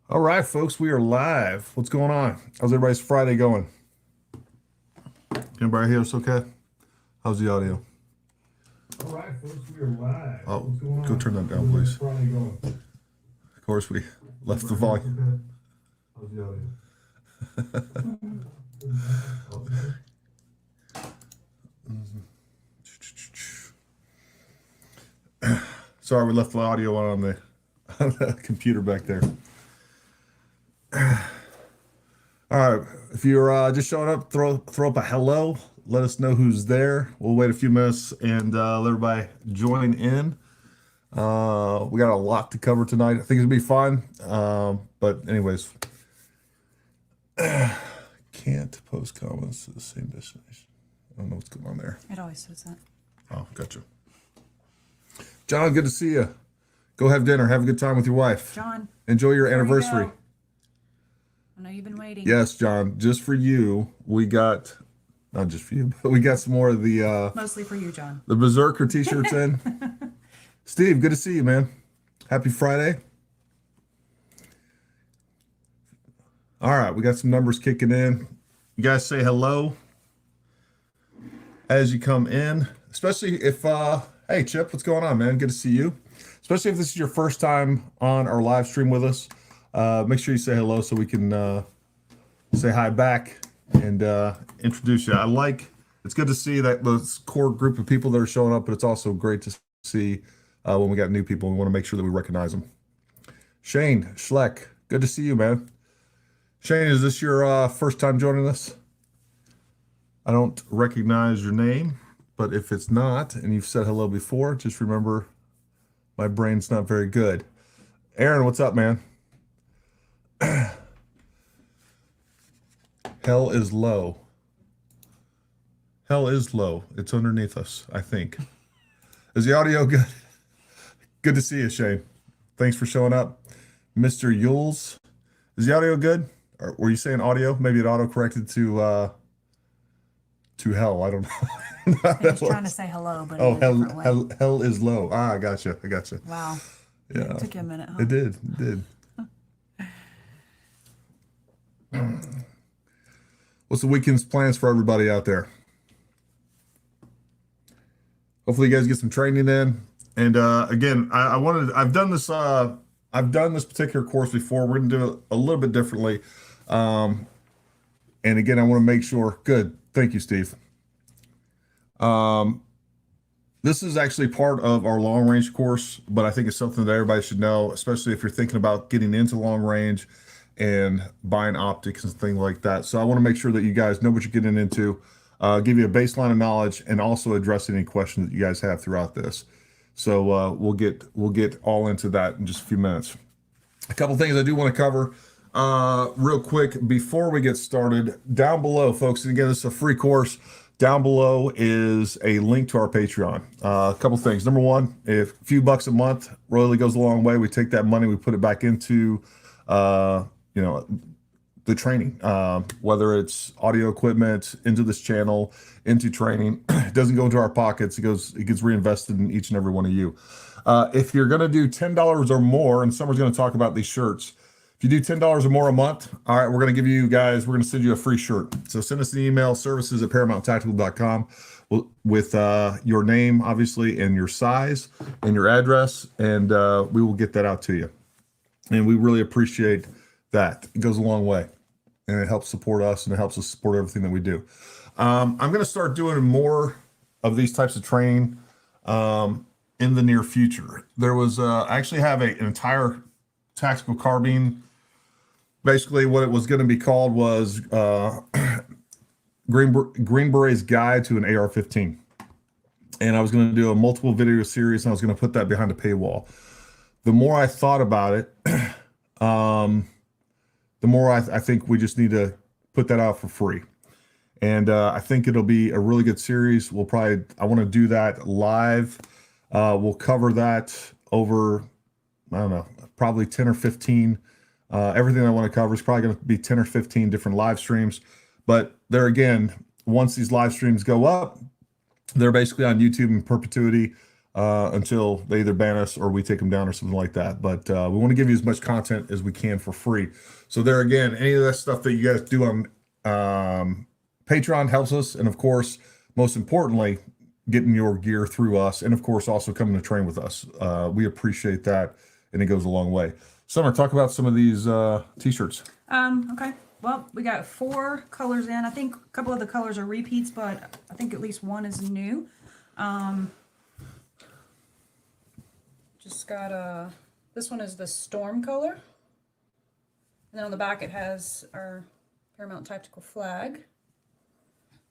All right, folks, we are live. What's going on? How's everybody's Friday going? Anybody hear us okay? How's the audio? All right, folks, we are live. Oh, what's going on? Go turn that down, please. Friday going? Of course, we left the volume. How's the audio? Sorry, we left the audio on the computer back there. All right, if you're just showing up, throw up a hello. Let us know who's there. We'll wait a few minutes and let everybody join in. We got a lot to cover tonight. I think it'll be fun. But anyways, can't post comments to the same destination. I don't know what's going on there. It always says that. Oh, gotcha. John, good to see you. Go have dinner. Have a good time with your wife. John. Enjoy your anniversary. I know you've been waiting. Yes, John, just for you, we got, not just for you, but we got some more of the... Mostly for you, John. The Berserker t-shirts in. Steve, good to see you, man. Happy Friday. All right, we got some numbers kicking in. You guys say hello as you come in, especially if, hey, Chip, what's going on, man? Good to see you. Especially if this is your first time on our live stream with us. Make sure you say hello so we can say hi back and introduce you. It's good to see that those core group of people that are showing up, but it's also great to see when we got new people. We want to make sure that we recognize them. Shane Schleck, good to see you, man. Shane, is this your first time joining us? I don't recognize your name, but if it's not, and you've said hello before, just remember my brain's not very good. Aaron, what's up, man? Hell is low. Hell is low. It's underneath us, I think. Is the audio good? Good to see you, Shane. Thanks for showing up. Mr. Yules, is the audio good? Or were you saying audio? Maybe it auto-corrected to hell. I don't know. I was trying to say hello, but in a different way. Hell is low. Ah, I gotcha. Wow. Yeah. It took you a minute, huh? It did. What's the weekend's plans for everybody out there? Hopefully you guys get some training in. And again, I've done this particular course before. We're gonna do it a little bit differently. And again, I want to make sure. Good. Thank you, Steve. This is actually part of our long range course, but I think it's something that everybody should know, especially if you're thinking about getting into long range and buying optics and things like that. So I want to make sure that you guys know what you're getting into, give you a baseline of knowledge, and also address any questions that you guys have throughout this. So we'll get all into that in just a few minutes. A couple things I do want to cover real quick before we get started. Down below, folks, and again, this is a free course. Down below is a link to our Patreon. A couple things. Number one, a few bucks a month really goes a long way. We take that money, we put it back into the training, whether it's audio equipment, into this channel, into training. It doesn't go into our pockets. It gets reinvested in each and every one of you. If you're going to do $10 or more, and Summer's going to talk about these shirts. If you do $10 or more a month, all right, we're going to send you a free shirt. So send us an email, services@ParamountTactical.com with your name, obviously, and your size and your address, and we will get that out to you. And we really appreciate that. It goes a long way, and it helps support us, and it helps us support everything that we do. I'm going to start doing more of these types of training in the near future. There was I actually have an entire tactical carbine. Basically, what it was going to be called was Green Beret's Guide to an AR-15. And I was going to do a multiple video series, and I was going to put that behind a paywall. The more I thought about it, the more I think we just need to put that out for free. And I think it'll be a really good series. I want to do that live. We'll cover that over, I don't know, probably 10 or 15. Everything I want to cover is probably going to be 10 or 15 different live streams. But there again, once these live streams go up, they're basically on YouTube in perpetuity. until they either ban us or we take them down or something like that. But we want to give you as much content as we can for free. So there again, any of that stuff that you guys do on Patreon helps us. And of course, most importantly, getting your gear through us. And of course, also coming to train with us. We appreciate that. And it goes a long way. Summer, talk about some of these t-shirts. Okay. Well, we got 4 colors in. I think a couple of the colors are repeats, but I think at least one is new. Just got this one is the storm color. And then on the back it has our Paramount tactical flag.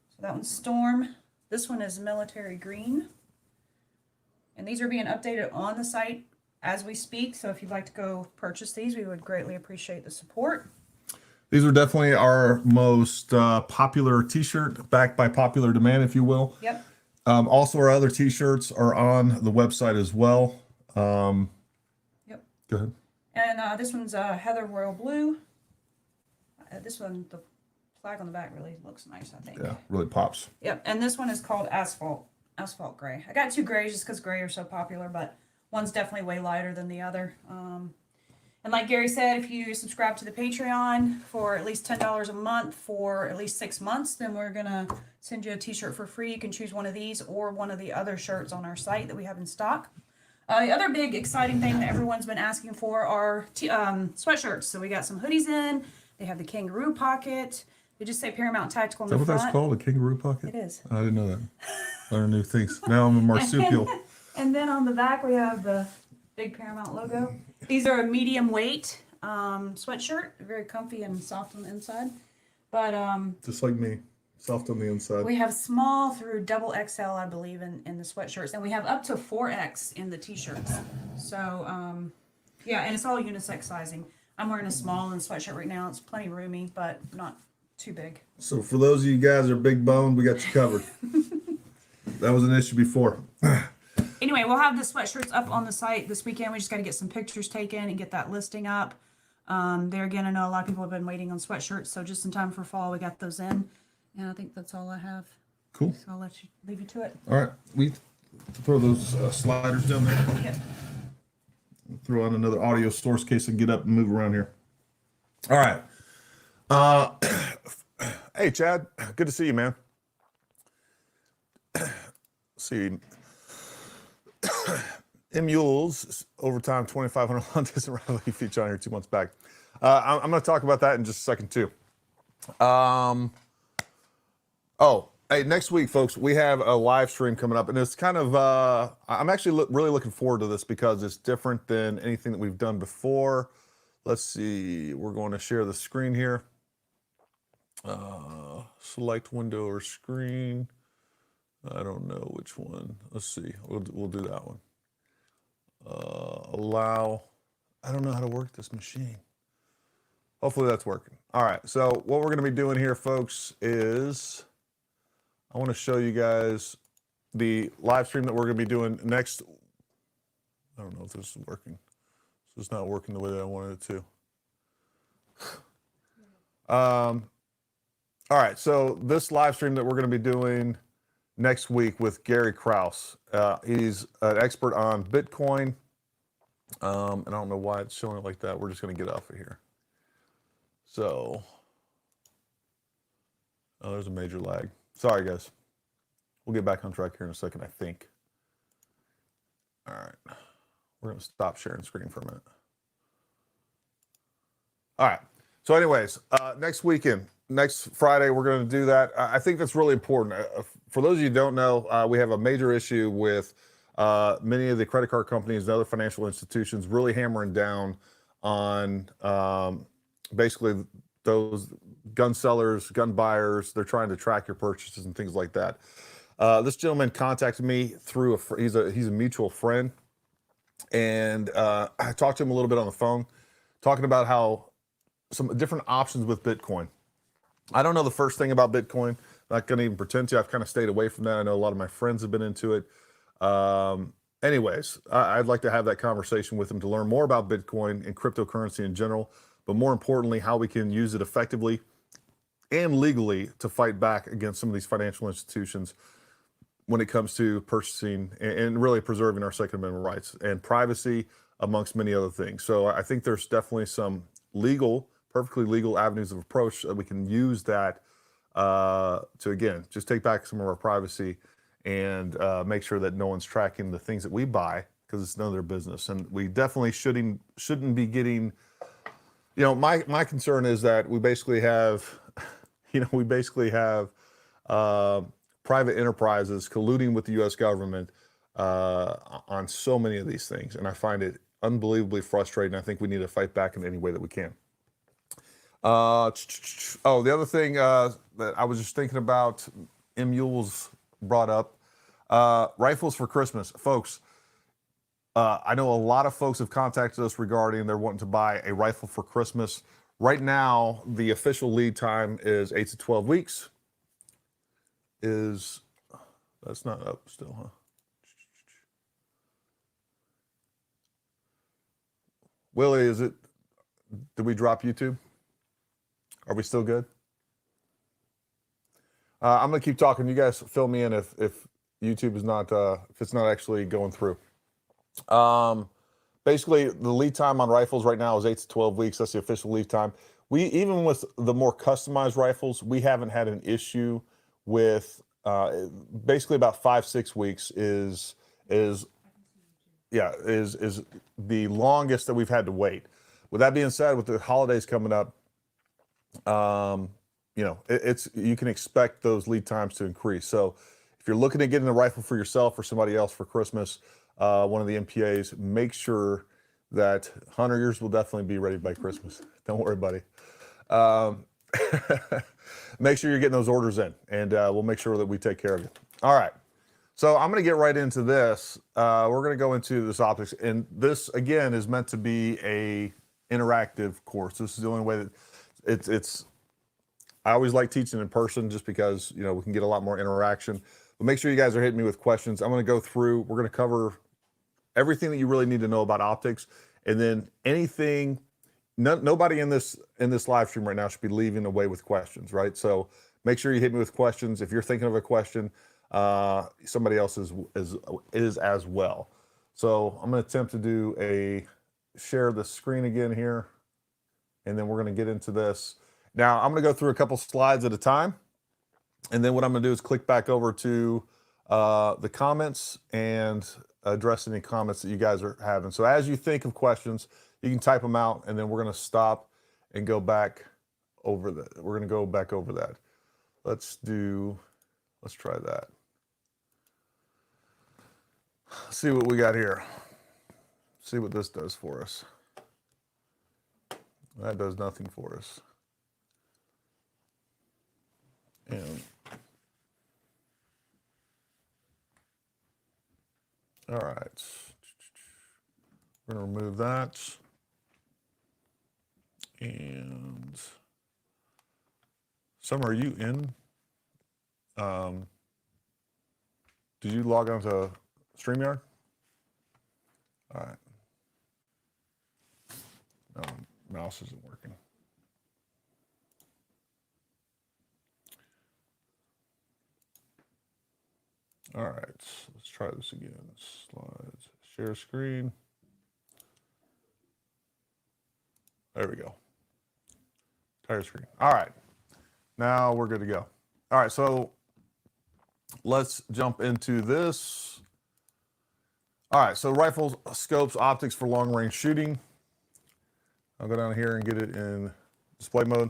So that one's storm. This one is military green. And these are being updated on the site as we speak. So if you'd like to go purchase these, we would greatly appreciate the support. These are definitely our most popular t-shirt, backed by popular demand, if you will. Yep. Also, our other t-shirts are on the website as well. Yep. Go ahead. And this one's Heather Royal Blue. This one, the flag on the back really looks nice, I think. Yeah, really pops. Yep. And this one is called Asphalt Gray. I got 2 grays just because gray are so popular, but one's definitely way lighter than the other. And like Gary said, if you subscribe to the Patreon for at least $10 a month for at least 6 months, then we're going to send you a t-shirt for free. You can choose one of these or one of the other shirts on our site that we have in stock. The other big exciting thing that everyone's been asking for are sweatshirts. So we got some hoodies in. They have the kangaroo pocket. They just say Paramount Tactical in the front. Is that what that's called, a kangaroo pocket? It is. I didn't know that. Learn new things. Now I'm a marsupial. And then on the back we have the big Paramount logo. These are a medium weight sweatshirt, very comfy and soft on the inside. But Just like me, soft on the inside. we have small through double XL, I believe, in the sweatshirts, and we have up to 4X in the t-shirts. So yeah, and it's all unisex sizing. I'm wearing a small in sweatshirt right now. It's plenty roomy, but not too big. So for those of you guys that are big boned, we got you covered. That was an issue before. Anyway, we'll have the sweatshirts up on the site this weekend. We just got to get some pictures taken and get that listing up. There again, I know a lot of people have been waiting on sweatshirts, so just in time for fall, we got those in. And I think that's all I have. Cool. So I'll leave you to it. All right, we throw those sliders down there. Yep. Throw on another audio source case and get up and move around here. All right. Hey, Chad. Good to see you, man. See, Mules overtime 2,500 on distant rivalry feature on here 2 months back. I'm going to talk about that in just a second too. Hey, next week, folks, we have a live stream coming up, and it's kind of I'm actually really looking forward to this because it's different than anything that we've done before. Let's see, we're going to share the screen here. Select window or screen. I don't know which one. Let's see. We'll do that one. Allow. I don't know how to work this machine. Hopefully that's working. All right. So what we're going to be doing here, folks, is I want to show you guys the live stream that we're going to be doing next. I don't know if this is working. This is not working the way that I wanted it to. All right. So this live stream that we're going to be doing next week with Gary Kraus. He's an expert on Bitcoin. And I don't know why it's showing it like that. We're just going to get off of here. So, oh, there's a major lag. Sorry, guys. We'll get back on track here in a second, I think. All right. We're going to stop sharing screen for a minute. All right. So anyways, next weekend, next Friday, we're going to do that. I think that's really important. For those of you who don't know, we have a major issue with many of the credit card companies and other financial institutions really hammering down on basically those gun sellers, gun buyers. They're trying to track your purchases and things like that. This gentleman contacted me through he's a mutual friend, and I talked to him a little bit on the phone, talking about how some different options with Bitcoin. I don't know the first thing about Bitcoin. I'm not going to even pretend to. I've kind of stayed away from that. I know a lot of my friends have been into it. Anyways, I'd like to have that conversation with him to learn more about Bitcoin and cryptocurrency in general, but more importantly, how we can use it effectively and legally to fight back against some of these financial institutions when it comes to purchasing and really preserving our Second Amendment rights and privacy, amongst many other things. So I think there's definitely some perfectly legal avenues of approach that we can use that to, again, just take back some of our privacy and make sure that no one's tracking the things that we buy, because it's none of their business. And we definitely shouldn't be getting, my concern is that we basically have, private enterprises colluding with the U.S. government on so many of these things. And I find it unbelievably frustrating. I think we need to fight back in any way that we can. The other thing that I was just thinking about, Mules brought up, rifles for Christmas. Folks, I know a lot of folks have contacted us regarding they're wanting to buy a rifle for Christmas. Right now, the official lead time is 8 to 12 weeks. That's not up still, huh? Willie, did we drop YouTube? Are we still good? I'm gonna keep talking. You guys fill me in if YouTube is not, if it's not actually going through. Basically, the lead time on rifles right now is 8 to 12 weeks. That's the official lead time. Even with the more customized rifles, we haven't had an issue with, basically about 5-6 weeks is the longest that we've had to wait. With that being said, with the holidays coming up, you can expect those lead times to increase. So if you're looking at getting a rifle for yourself or somebody else for Christmas, one of the MPAs, make sure that Hunter, yours will definitely be ready by Christmas. Don't worry, buddy. Make sure you're getting those orders in, and we'll make sure that we take care of you. All right. So I'm going to get right into this. We're going to go into this optics, and this again is meant to be a interactive course. This is the only way that it's. I always like teaching in person just because we can get a lot more interaction. But make sure you guys are hitting me with questions. I'm going to go through. We're going to cover everything that you really need to know about optics, and then anything. Nobody in this live stream right now should be leaving away with questions, right? So make sure you hit me with questions. If you're thinking of a question, somebody else is as well. So I'm going to attempt to share the screen again here, and then we're going to get into this. Now I'm going to go through a couple slides at a time, and then what I'm going to do is click back over to the comments and address any comments that you guys are having. So as you think of questions, you can type them out, and then we're going to stop and go back over that. We're going to go back over that. Let's try that. See what we got here. See what this does for us. That does nothing for us. And all right, we're going to remove that. And Summer, are you in? Did you log on to StreamYard? All right. No, mouse isn't working. All right, let's try this again. Slides, share screen. There we go. Entire screen. All right, now we're good to go. All right, so let's jump into this. All right, so rifles, scopes, optics for long range shooting. I'll go down here and get it in display mode.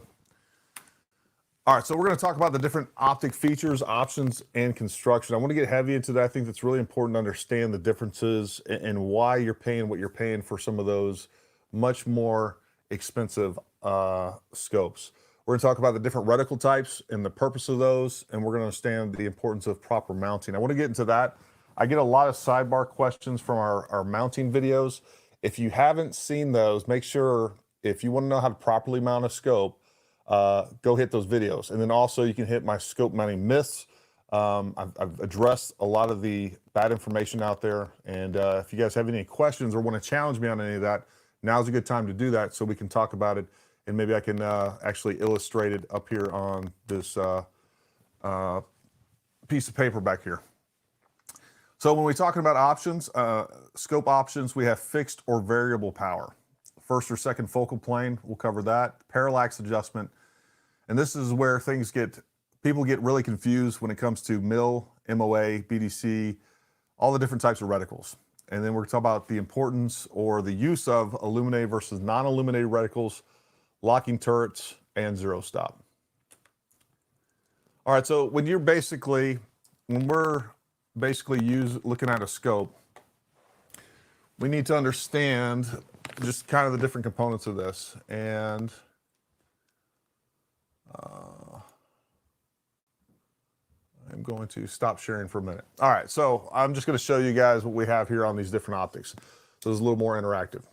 All right, so we're going to talk about the different optic features, options, and construction. I want to get heavy into that. I think that's really important to understand the differences and why you're paying what you're paying for some of those much more expensive scopes. We're going to talk about the different reticle types and the purpose of those, and we're going to understand the importance of proper mounting. I want to get into that. I get a lot of sidebar questions from our mounting videos. If you haven't seen those, make sure, if you want to know how to properly mount a scope, go hit those videos. And then also you can hit my scope mounting myths. I've addressed a lot of the bad information out there. And if you guys have any questions or want to challenge me on any of that, now's a good time to do that so we can talk about it. And maybe I can actually illustrate it up here on this piece of paper back here. So when we're talking about options, scope options, we have fixed or variable power. First or second focal plane, we'll cover that. Parallax adjustment. And this is where people get really confused when it comes to MIL, MOA, BDC, all the different types of reticles. And then we're going to talk about the importance or the use of illuminated versus non-illuminated reticles, locking turrets, and zero stop. All right, so when we're basically looking at a scope, we need to understand just kind of the different components of this. And I'm going to stop sharing for a minute. All right, so I'm just going to show you guys what we have here on these different optics. So it's a little more interactive.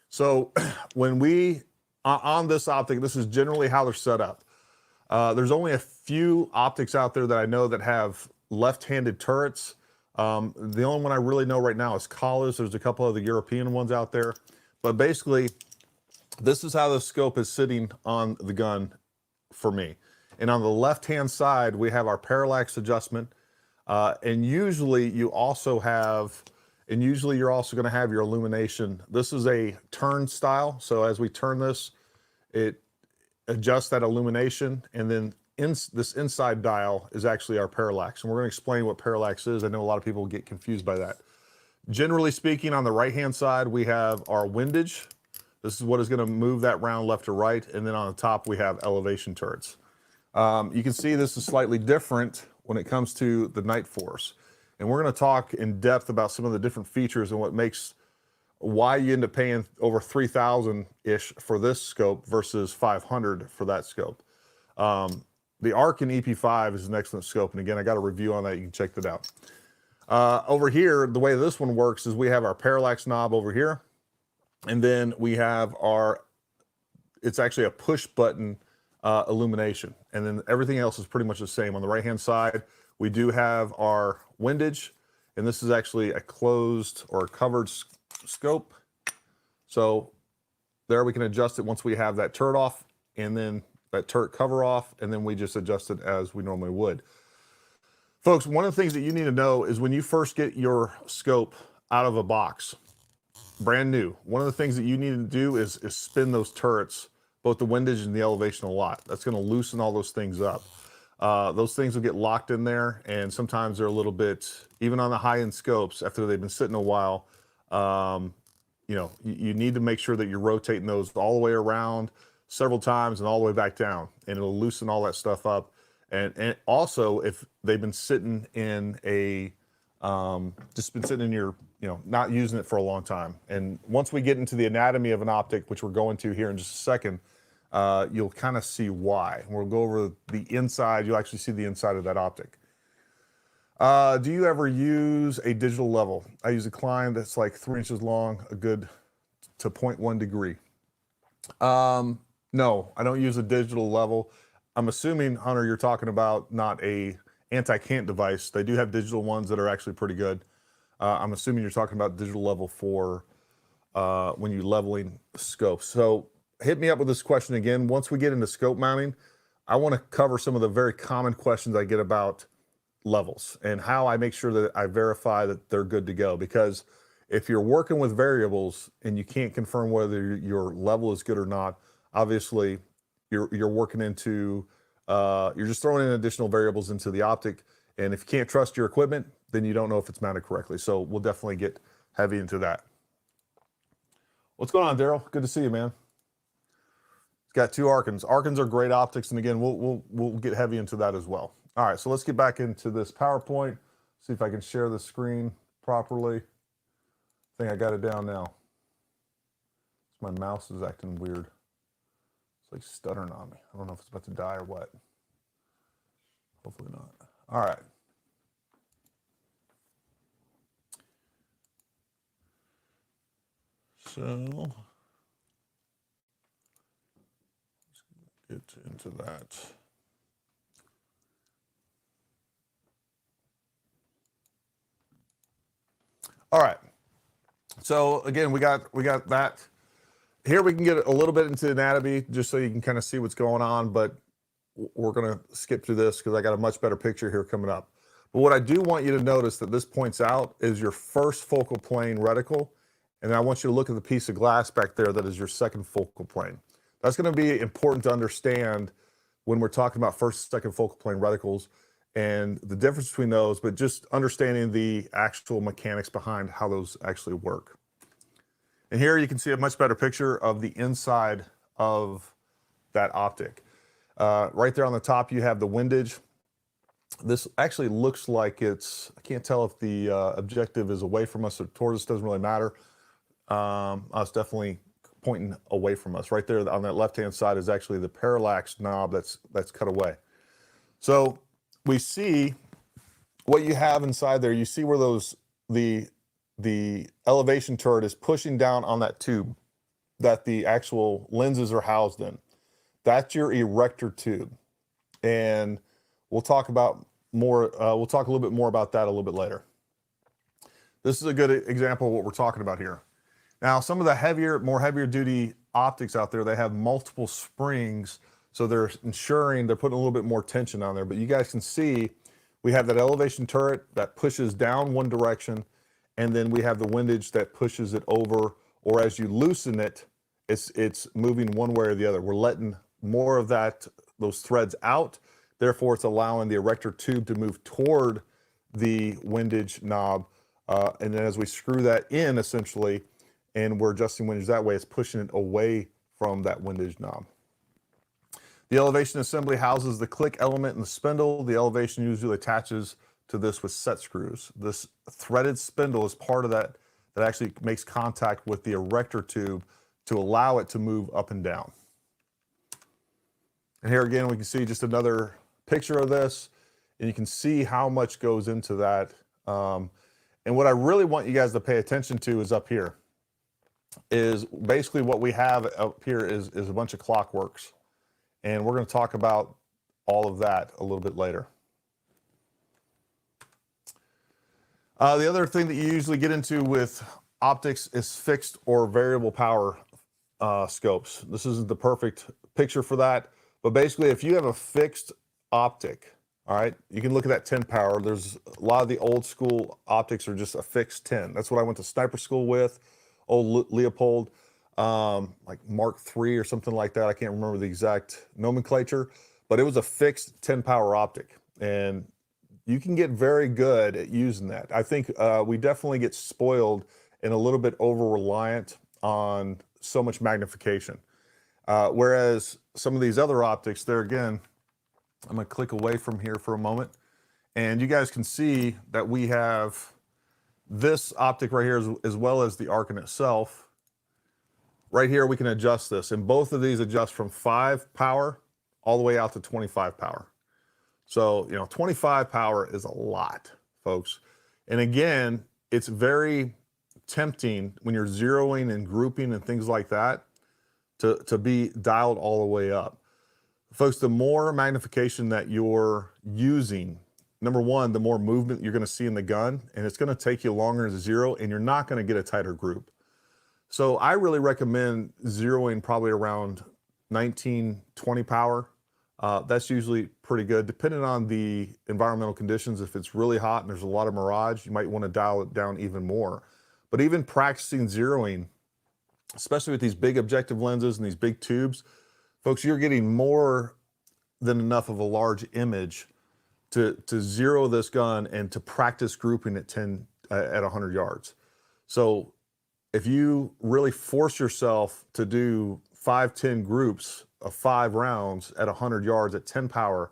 So when on this optic, this is generally how they're set up. There's only a few optics out there that I know that have left-handed turrets. The only one I really know right now is Collars. There's a couple of the European ones out there. But basically, this is how the scope is sitting on the gun for me. And on the left-hand side, we have our parallax adjustment. And usually you're also going to have your illumination. This is a turn style. So as we turn this, it adjusts that illumination. And then this inside dial is actually our parallax. And we're going to explain what parallax is. I know a lot of people get confused by that. Generally speaking, on the right-hand side, we have our windage. This is what is going to move that round left to right. And then on the top, we have elevation turrets. You can see this is slightly different when it comes to the Night Force. And we're going to talk in depth about some of the different features and why you end up paying over $3,000-ish for this scope versus $500 for that scope. The ARC and EP5 is an excellent scope. And again, I got a review on that. You can check that out. Over here, the way this one works is we have our parallax knob over here. And then we have it's actually a push button illumination. And then everything else is pretty much the same. On the right-hand side, we do have our windage. And this is actually a closed or a covered scope. So there we can adjust it once we have that turret off and then that turret cover off. And then we just adjust it as we normally would. Folks, one of the things that you need to know is when you first get your scope out of a box, brand new, one of the things that you need to do is spin those turrets, both the windage and the elevation, a lot. That's going to loosen all those things up. Those things will get locked in there, and sometimes they're a little bit, even on the high-end scopes, after they've been sitting a while, you need to make sure that you're rotating those all the way around several times and all the way back down, and it'll loosen all that stuff up. And also, if they've been sitting in just been sitting in your, not using it for a long time. And once we get into the anatomy of an optic, which we're going to here in just a second, you'll kind of see why. We'll go over the inside. You'll actually see the inside of that optic. Do you ever use a digital level? I use a Klein that's like 3 inches long, a good to 0.1 degree. No, I don't use a digital level. I'm assuming, Hunter, you're talking about not a anti-cant device. They do have digital ones that are actually pretty good. I'm assuming you're talking about digital level for when you're leveling scopes. So hit me up with this question again. Once we get into scope mounting, I want to cover some of the very common questions I get about levels and how I make sure that I verify that they're good to go. Because if you're working with variables and you can't confirm whether your level is good or not, obviously you're working into, you're just throwing in additional variables into the optic. And if you can't trust your equipment, then you don't know if it's mounted correctly. So we'll definitely get heavy into that. What's going on, Daryl? Good to see you, man. It's got 2 Arkans. Arkans are great optics. And again, we'll get heavy into that as well. All right, so let's get back into this PowerPoint. See if I can share the screen properly. I think I got it down now. My mouse is acting weird. It's like stuttering on me. I don't know if it's about to die or what. Hopefully not. All right. So let's get into that. All right. So again, we got that. Here we can get a little bit into anatomy just so you can kind of see what's going on, but we're going to skip through this because I got a much better picture here coming up. But what I do want you to notice that this points out is your first focal plane reticle. And I want you to look at the piece of glass back there that is your second focal plane. That's going to be important to understand when we're talking about first, second focal plane reticles and the difference between those, but just understanding the actual mechanics behind how those actually work. And here you can see a much better picture of the inside of that optic. Right there on the top, you have the windage. This actually looks like it's, I can't tell if the objective is away from us or towards us, doesn't really matter. It's definitely pointing away from us. Right there on that left-hand side is actually the parallax knob that's cut away. So we see what you have inside there. You see where those, the elevation turret is pushing down on that tube that the actual lenses are housed in. That's your erector tube. And we'll talk about more, we'll talk a little bit more about that a little bit later. This is a good example of what we're talking about here. Now, some of the more heavier duty optics out there, they have multiple springs. So they're ensuring they're putting a little bit more tension on there. But you guys can see we have that elevation turret that pushes down one direction. And then we have the windage that pushes it over, or as you loosen it, it's moving one way or the other. We're letting more of those threads out. Therefore, it's allowing the erector tube to move toward the windage knob. And then as we screw that in, essentially, and we're adjusting windage that way, it's pushing it away from that windage knob. The elevation assembly houses the click element and the spindle. The elevation usually attaches to this with set screws. This threaded spindle is part of that actually makes contact with the erector tube to allow it to move up and down. And here again, we can see just another picture of this, and you can see how much goes into that. And what I really want you guys to pay attention to is up here. Is basically what we have up here is a bunch of clockworks. And we're going to talk about all of that a little bit later. The other thing that you usually get into with optics is fixed or variable power scopes. This isn't the perfect picture for that, but basically if you have a fixed optic, all right, you can look at that 10 power. There's a lot of the old school optics are just a fixed 10. That's what I went to sniper school with, old Leopold, like Mark III or something like that. I can't remember the exact nomenclature, but it was a fixed 10 power optic. And you can get very good at using that. I think we definitely get spoiled and a little bit over-reliant on so much magnification. Whereas some of these other optics, there again, I'm gonna click away from here for a moment. And you guys can see that we have this optic right here as well as the Archon itself. Right here, we can adjust this. And both of these adjust from 5 power all the way out to 25 power. So, 25 power is a lot, folks. And again, it's very tempting when you're zeroing and grouping and things like that to be dialed all the way up. Folks, the more magnification that you're using, number one, the more movement you're going to see in the gun, and it's going to take you longer to zero, and you're not going to get a tighter group. So I really recommend zeroing probably around 19, 20 power. That's usually pretty good, depending on the environmental conditions. If it's really hot and there's a lot of mirage, you might want to dial it down even more. But even practicing zeroing, especially with these big objective lenses and these big tubes, folks, you're getting more than enough of a large image to zero this gun and to practice grouping at 100 yards. So if you really force yourself to do 5-10 groups of 5 rounds at 100 yards at 10 power,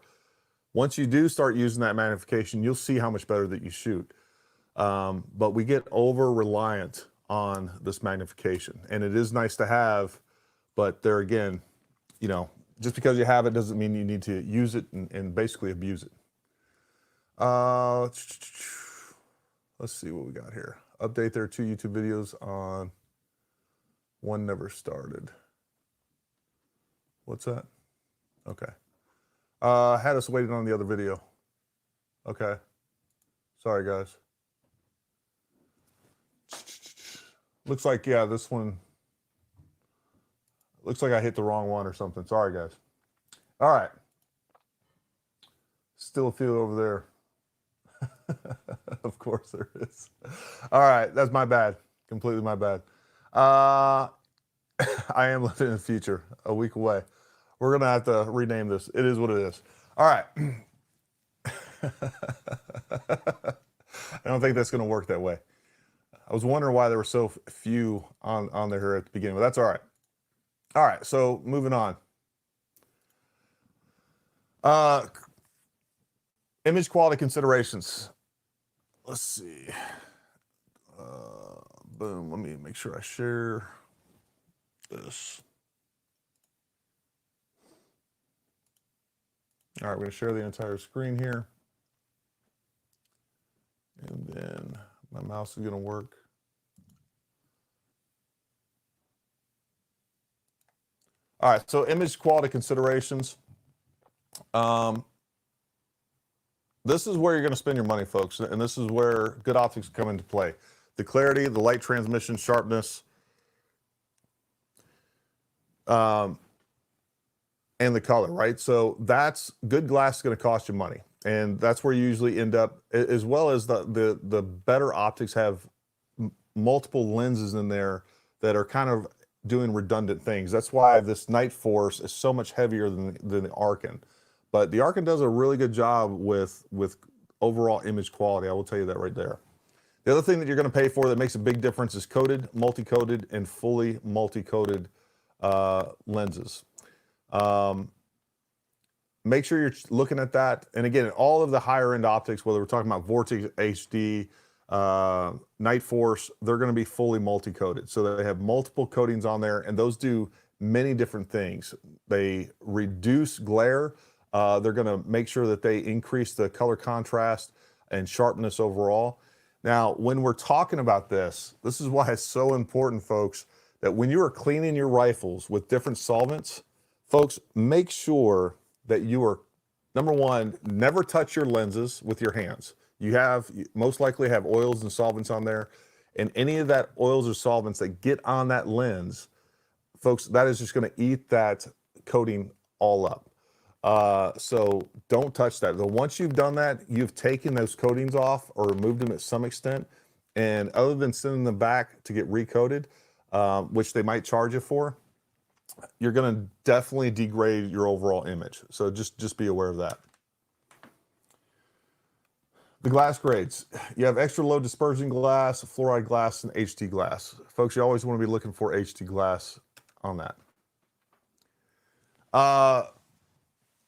once you do start using that magnification, you'll see how much better that you shoot. But we get over-reliant on this magnification, and it is nice to have, but there again, just because you have it doesn't mean you need to use it and basically abuse it. Let's see what we got here. Update, there are 2 YouTube videos on one never started. What's that? Okay. Had us waiting on the other video. Okay. Sorry, guys. Looks like, yeah, this one. Looks like I hit the wrong one or something. Sorry, guys. All right. Still a few over there. Of course there is. All right, that's my bad. Completely my bad. I am living in the future, a week away. We're gonna have to rename this. It is what it is. All right. I don't think that's gonna work that way. I was wondering why there were so few on there here at the beginning, but that's all right. All right, so moving on. Image quality considerations. Let's see. Boom, let me make sure I share this. All right, we're gonna share the entire screen here. And then my mouse is gonna work. All right, so image quality considerations. This is where you're gonna spend your money, folks, and this is where good optics come into play. The clarity, the light transmission, sharpness, and the color, right? So that's good glass is going to cost you money, and that's where you usually end up, as well as the better optics have multiple lenses in there that are kind of doing redundant things. That's why this Night Force is so much heavier than the Arkin, but the Arkin does a really good job with overall image quality. I will tell you that right there. The other thing that you're going to pay for that makes a big difference is coated, multi-coated, and fully multi-coated lenses. Make sure you're looking at that. And again, all of the higher end optics, whether we're talking about Vortex HD, Night Force, they're going to be fully multi-coated. So they have multiple coatings on there, and those do many different things. They reduce glare. They're going to make sure that they increase the color contrast and sharpness overall. Now, when we're talking about this is why it's so important, folks, that when you are cleaning your rifles with different solvents, folks, make sure that you are, number one, never touch your lenses with your hands. You most likely have oils and solvents on there, and any of that oils or solvents that get on that lens, folks, that is just going to eat that coating all up. So don't touch that. So once you've done that, you've taken those coatings off or removed them at some extent. And other than sending them back to get recoated, which they might charge you for, you're going to definitely degrade your overall image. So just be aware of that. The glass grades. You have extra low dispersion glass, fluoride glass, and HT glass. Folks, you always want to be looking for HT glass on that.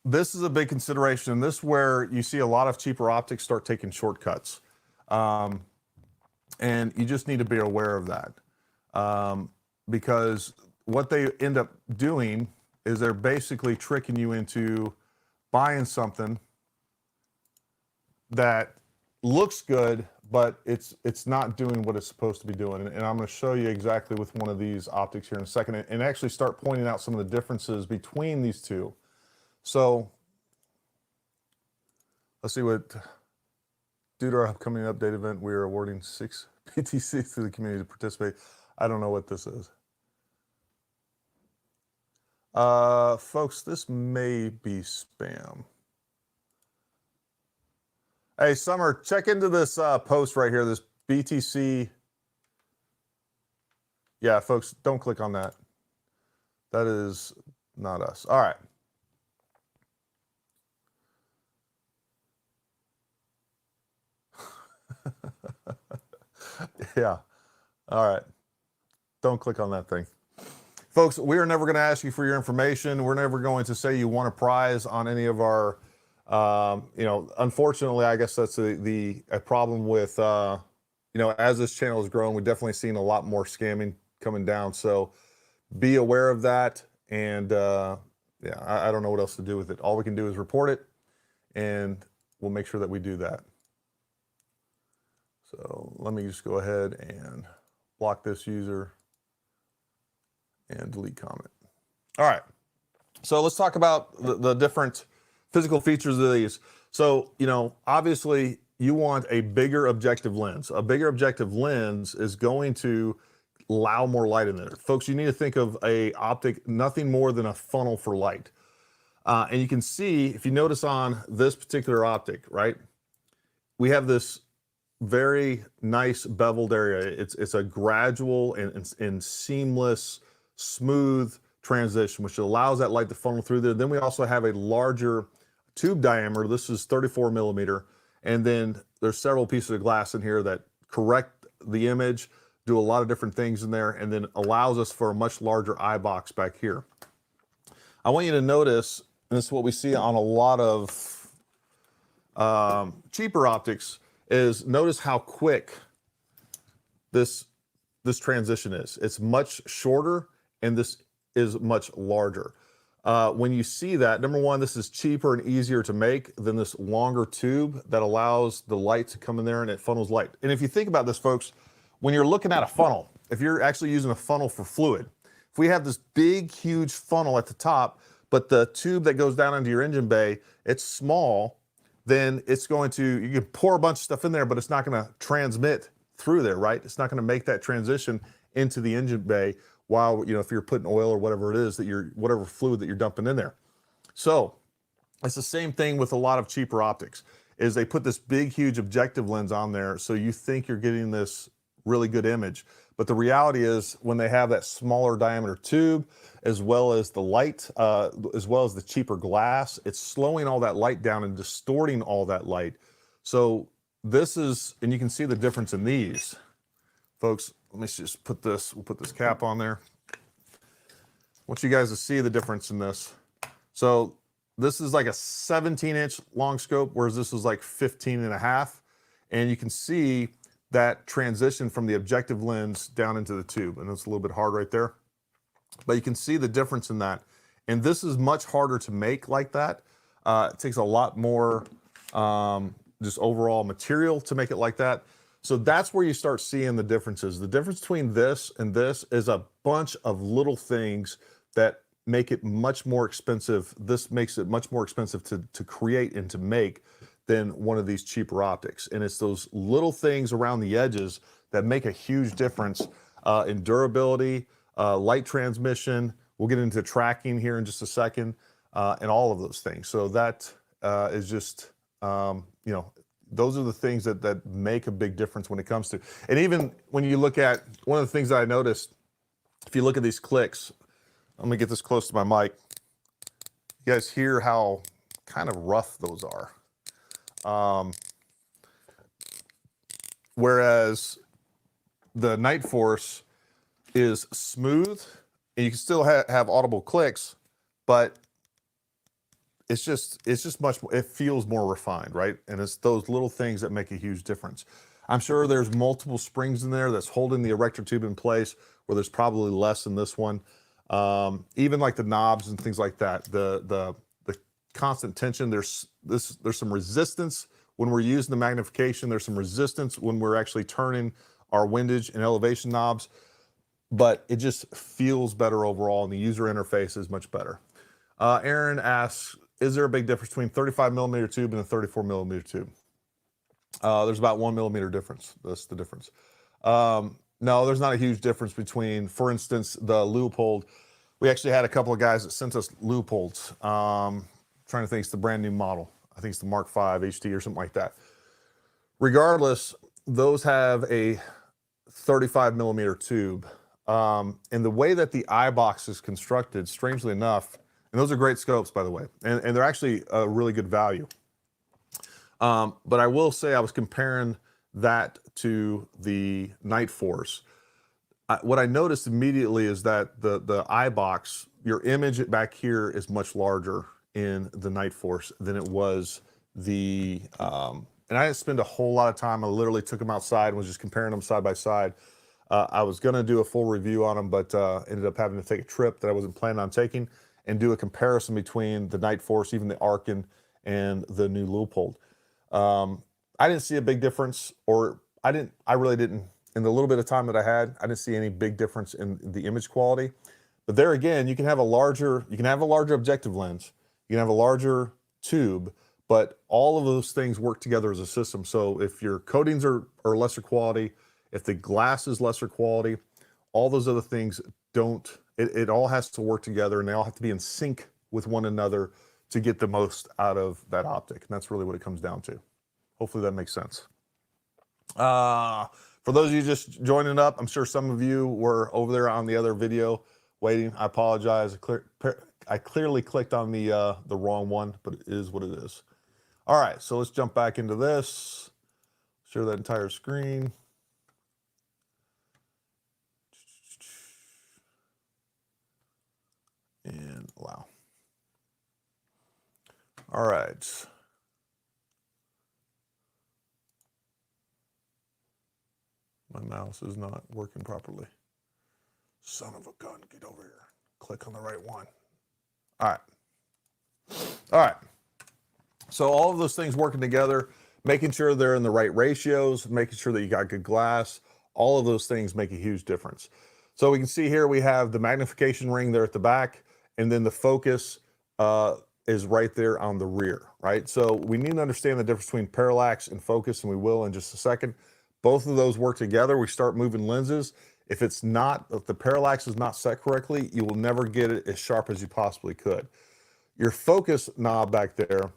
This is a big consideration, and this is where you see a lot of cheaper optics start taking shortcuts. And you just need to be aware of that. Because what they end up doing is they're basically tricking you into buying something that looks good, but it's not doing what it's supposed to be doing. And I'm going to show you exactly with one of these optics here in a second, and actually start pointing out some of the differences between these two. So let's see what, due to our upcoming update event, we are awarding 6 PTCs to the community to participate. I don't know what this is. Folks, this may be spam. Hey, Summer, check into this post right here, this BTC. Yeah, folks, don't click on that. That is not us. All right. Yeah. All right. Don't click on that thing. Folks, we are never going to ask you for your information. We're never going to say you want a prize on any of our, unfortunately, I guess that's a problem with, as this channel has grown, we've definitely seen a lot more scamming coming down. So be aware of that. And I don't know what else to do with it. All we can do is report it, and we'll make sure that we do that. So let me just go ahead and block this user and delete comment. All right. So let's talk about the different physical features of these. So, obviously you want a bigger objective lens. A bigger objective lens is going to allow more light in there. Folks, you need to think of a optic, nothing more than a funnel for light. And you can see, if you notice on this particular optic, right? we have this very nice beveled area. It's a gradual and seamless, smooth transition, which allows that light to funnel through there. Then we also have a larger tube diameter. This is 34 millimeter. And then there's several pieces of glass in here that correct the image, do a lot of different things in there, and then allows us for a much larger eye box back here. I want you to notice, and this is what we see on a lot of cheaper optics, is notice how quick this transition is. It's much shorter, and this is much larger. When you see that, number one, this is cheaper and easier to make than this longer tube that allows the light to come in there and it funnels light. And if you think about this, folks, when you're looking at a funnel, if you're actually using a funnel for fluid, if we have this big, huge funnel at the top, but the tube that goes down into your engine bay, it's small, then it's going to, you can pour a bunch of stuff in there, but it's not going to transmit through there, right? It's not going to make that transition into the engine bay while, you know, if you're putting oil or whatever it is that you're, whatever fluid that you're dumping in there. So it's the same thing with a lot of cheaper optics, is they put this big, huge objective lens on there so you think you're getting this really good image. But the reality is when they have that smaller diameter tube, as well as the light, as well as the cheaper glass, it's slowing all that light down and distorting all that light. So this is, and you can see the difference in these. Folks, let me just put this, we'll put this cap on there. I want you guys to see the difference in this. So this is like a 17-inch long scope, whereas this is like 15 and a half. And you can see that transition from the objective lens down into the tube. And it's a little bit hard right there, but you can see the difference in that. And this is much harder to make like that. It takes a lot more just overall material to make it like that. So that's where you start seeing the differences. The difference between this and this is a bunch of little things that make it much more expensive. This makes it much more expensive to create and to make than one of these cheaper optics. And it's those little things around the edges that make a huge difference in durability, light transmission. We'll get into tracking here in just a second, and all of those things. So that is just, you know, those are the things that make a big difference when it comes to, and even when you look at, one of the things that I noticed, if you look at these clicks, I'm gonna get this close to my mic. You guys hear how kind of rough those are. Whereas the Night Force is smooth, and you can still have audible clicks, but it's just much more, it feels more refined, right? And it's those little things that make a huge difference. I'm sure there's multiple springs in there that's holding the erector tube in place, where there's probably less in this one. Even like the knobs and things like that, the constant tension, there's some resistance when we're using the magnification. There's some resistance when we're actually turning our windage and elevation knobs, but it just feels better overall, and the user interface is much better. Aaron asks, is there a big difference between 35 millimeter tube and a 34 millimeter tube? There's about 1 millimeter difference. That's the difference. No, there's not a huge difference between, for instance, the Loophole. We actually had a couple of guys that sent us Loopholes. Trying to think, it's the brand new model. I think it's the Mark V HT or something like that. Regardless, those have a 35 millimeter tube. And the way that the eye box is constructed, strangely enough, and those are great scopes, by the way, and they're actually a really good value. But I will say, I was comparing that to the Night Force. What I noticed immediately is that the eye box, your image back here is much larger in the Night Force than it was the, and I didn't spend a whole lot of time. I literally took them outside and was just comparing them side by side. I was gonna do a full review on them, but ended up having to take a trip that I wasn't planning on taking and do a comparison between the Night Force, even the Arkin, and the new Loophole. I didn't see a big difference, or I really didn't, in the little bit of time that I had, I didn't see any big difference in the image quality. But there again, you can have a larger objective lens, you can have a larger tube, but all of those things work together as a system. So if your coatings are lesser quality, if the glass is lesser quality, all those other things don't, it all has to work together, and they all have to be in sync with one another to get the most out of that optic. And that's really what it comes down to. Hopefully that makes sense. For those of you just joining up, I'm sure some of you were over there on the other video waiting. I apologize. I clearly clicked on the wrong one, but it is what it is. All right, so let's jump back into this. Share that entire screen. And allow. All right. My mouse is not working properly. Son of a gun, get over here. Click on the right one. All right. All right. So all of those things working together, making sure they're in the right ratios, making sure that you got good glass, all of those things make a huge difference. So we can see here we have the magnification ring there at the back, and then the focus is right there on the rear, right? So we need to understand the difference between parallax and focus, and we will in just a second. Both of those work together. We start moving lenses. If the parallax is not set correctly, you will never get it as sharp as you possibly could. Your focus knob back there,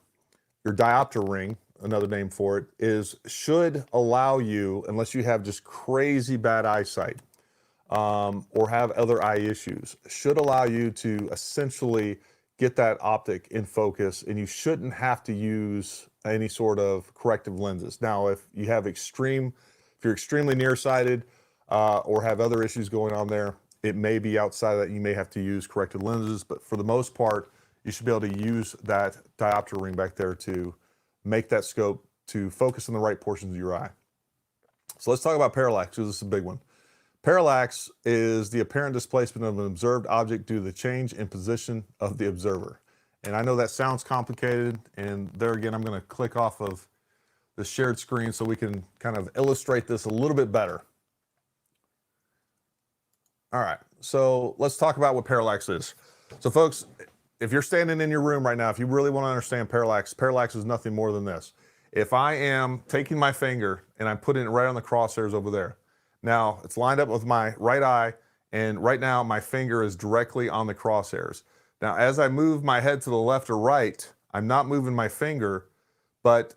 your diopter ring, another name for it, should allow you, unless you have just crazy bad eyesight or have other eye issues, should allow you to essentially get that optic in focus, and you shouldn't have to use any sort of corrective lenses. Now, if you're extremely nearsighted or have other issues going on there, it may be outside of that. You may have to use corrected lenses, but for the most part, you should be able to use that diopter ring back there to make that scope to focus on the right portions of your eye. So let's talk about parallax, because this is a big one. Parallax is the apparent displacement of an observed object due to the change in position of the observer. And I know that sounds complicated, and there again, I'm going to click off of the shared screen so we can kind of illustrate this a little bit better. All right, so let's talk about what parallax is. So folks, if you're standing in your room right now, if you really want to understand parallax, parallax is nothing more than this. If I am taking my finger and I'm putting it right on the crosshairs over there, now it's lined up with my right eye, and right now my finger is directly on the crosshairs. Now, as I move my head to the left or right, I'm not moving my finger, but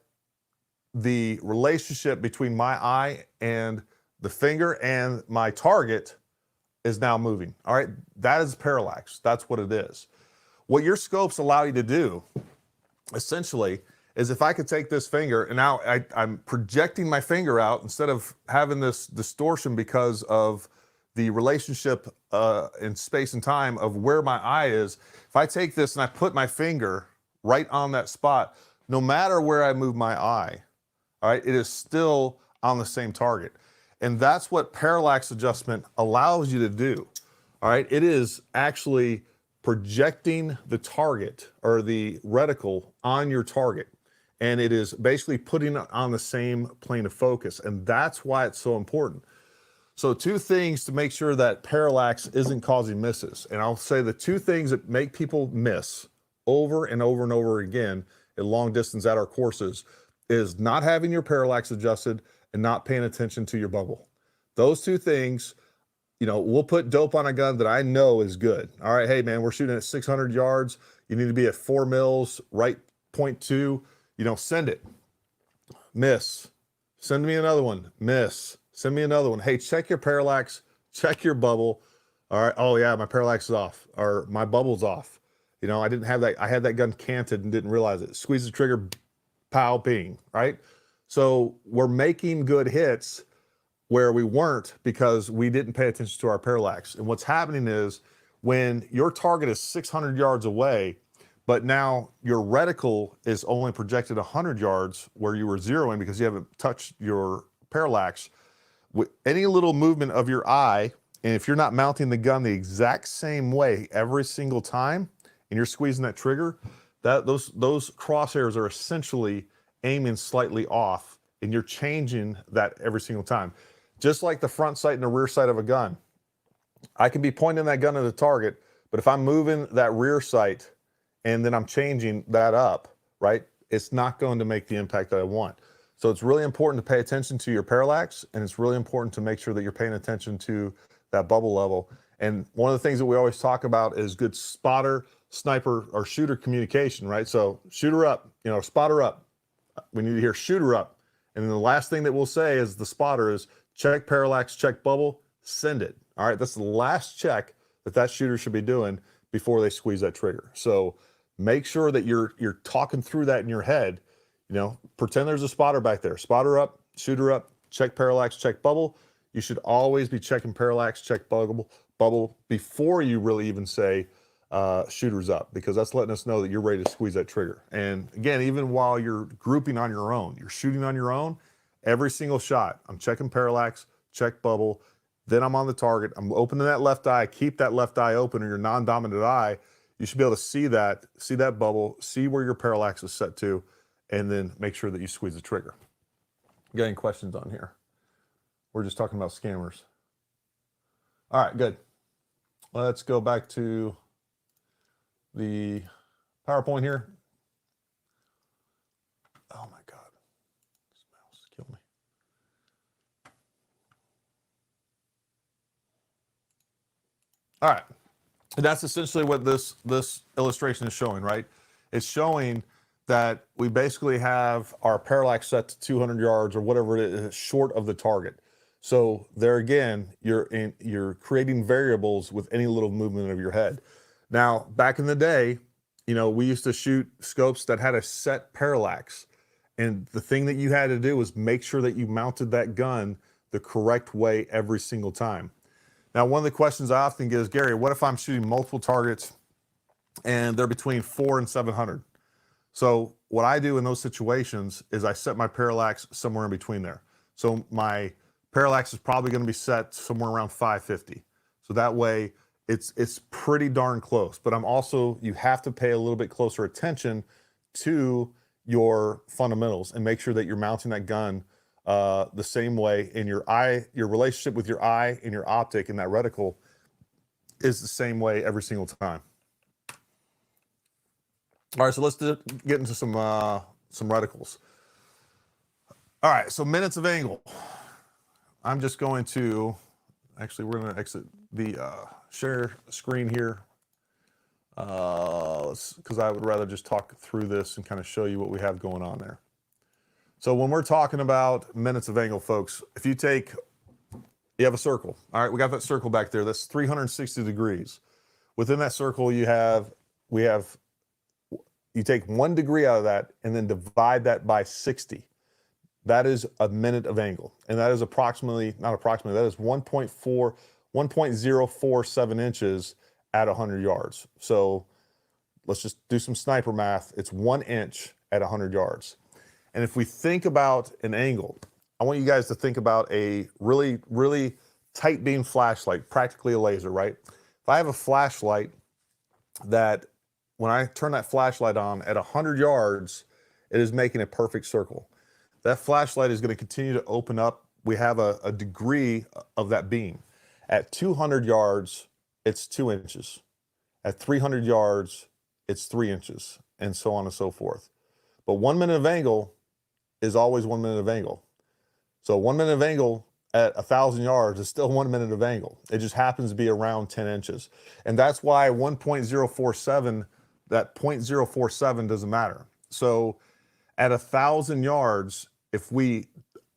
the relationship between my eye and the finger and my target is now moving. All right, that is parallax. That's what it is. What your scopes allow you to do, essentially, is if I could take this finger, and now I'm projecting my finger out instead of having this distortion because of the relationship in space and time of where my eye is. If I take this and I put my finger right on that spot, no matter where I move my eye, all right, it is still on the same target. And that's what parallax adjustment allows you to do. All right, it is actually projecting the target or the reticle on your target. And it is basically putting it on the same plane of focus. And that's why it's so important. So two things to make sure that parallax isn't causing misses. And I'll say the two things that make people miss over and over and over again at long distance at our courses is not having your parallax adjusted and not paying attention to your bubble. Those two things, you know, we'll put dope on a gun that I know is good. All right, hey man, we're shooting at 600 yards. You need to be at 4 mils, right 0.2. You know, send it. Miss. Send me another one. Miss. Send me another one. Hey, check your parallax. Check your bubble. All right. Oh yeah, my parallax is off, or my bubble's off. You know, I didn't have that. I had that gun canted and didn't realize it. Squeeze the trigger, pow, ping. Right. So we're making good hits where we weren't because we didn't pay attention to our parallax. And what's happening is when your target is 600 yards away, but now your reticle is only projected 100 yards where you were zeroing because you haven't touched your parallax. With any little movement of your eye, and if you're not mounting the gun the exact same way every single time, and you're squeezing that trigger, those crosshairs are essentially aiming slightly off, and you're changing that every single time. Just like the front sight and the rear sight of a gun. I can be pointing that gun at the target, but if I'm moving that rear sight and then I'm changing that up, right, it's not going to make the impact that I want. So it's really important to pay attention to your parallax, and it's really important to make sure that you're paying attention to that bubble level. And one of the things that we always talk about is good spotter, sniper, or shooter communication, right? So shooter up, you know, spotter up. we need to hear shooter up. And then the last thing that we'll say as the spotter is check parallax, check bubble, send it. All right, that's the last check that shooter should be doing before they squeeze that trigger. So make sure that you're talking through that in your head. You know, pretend there's a spotter back there. Spotter up, shooter up, check parallax, check bubble. You should always be checking parallax, check bubble before you really even say shooters up, because that's letting us know that you're ready to squeeze that trigger. And again, even while you're grouping on your own, you're shooting on your own, every single shot, I'm checking parallax, check bubble, then I'm on the target, I'm opening that left eye, keep that left eye open, or your non-dominant eye. You should be able to see that bubble, see where your parallax is set to, and then make sure that you squeeze the trigger. Got any questions on here? We're just talking about scammers. All right, good. Let's go back to the PowerPoint here. Oh my God, this mouse killed me. All right, and that's essentially what this illustration is showing, right? It's showing that we basically have our parallax set to 200 yards or whatever it is, short of the target. So there again, you're creating variables with any little movement of your head. Now, back in the day, you know, we used to shoot scopes that had a set parallax. And the thing that you had to do was make sure that you mounted that gun the correct way every single time. Now, one of the questions I often get is, Gary, what if I'm shooting multiple targets and they're between 400 and 700? So what I do in those situations is I set my parallax somewhere in between there. So my parallax is probably going to be set somewhere around 550. So that way it's pretty darn close. But you have to pay a little bit closer attention to your fundamentals and make sure that you're mounting that gun the same way, and your relationship with your eye and your optic in that reticle is the same way every single time. All right, so let's get into some reticles. All right, so minutes of angle. I'm just going to, actually we're going to exit the share screen here, because I would rather just talk through this and kind of show you what we have going on there. So when we're talking about minutes of angle, folks, if you have a circle. All right, we got that circle back there. That's 360 degrees. Within that circle, you take 1 degree out of that and then divide that by 60. That is a minute of angle. And that is that is 1.047 inches at 100 yards. So let's just do some sniper math. It's 1 inch at 100 yards. And if we think about an angle, I want you guys to think about a really, really tight beam flashlight, practically a laser, right? If I have a flashlight that when I turn that flashlight on at 100 yards, it is making a perfect circle. That flashlight is going to continue to open up. We have a degree of that beam. At 200 yards, it's 2 inches. At 300 yards, it's 3 inches, and so on and so forth. But 1 minute of angle is always 1 minute of angle. So 1 minute of angle at 1,000 yards is still 1 minute of angle. It just happens to be around 10 inches. And that's why 1.047, that 0.047 doesn't matter. So at 1,000 yards, if we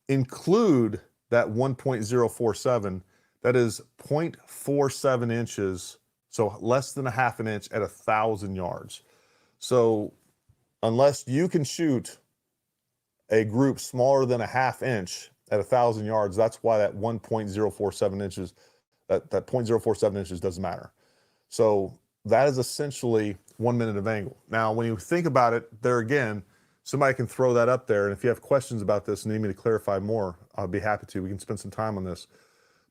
include that 1.047, that is 0.47 inches, so less than a half an inch at 1,000 yards. So unless you can shoot a group smaller than a half inch at 1,000 yards, that's why that 1.047 inches, that 0.047 inches doesn't matter. So that is essentially 1 minute of angle. Now, when you think about it, there again, somebody can throw that up there. And if you have questions about this and need me to clarify more, I'll be happy to. We can spend some time on this.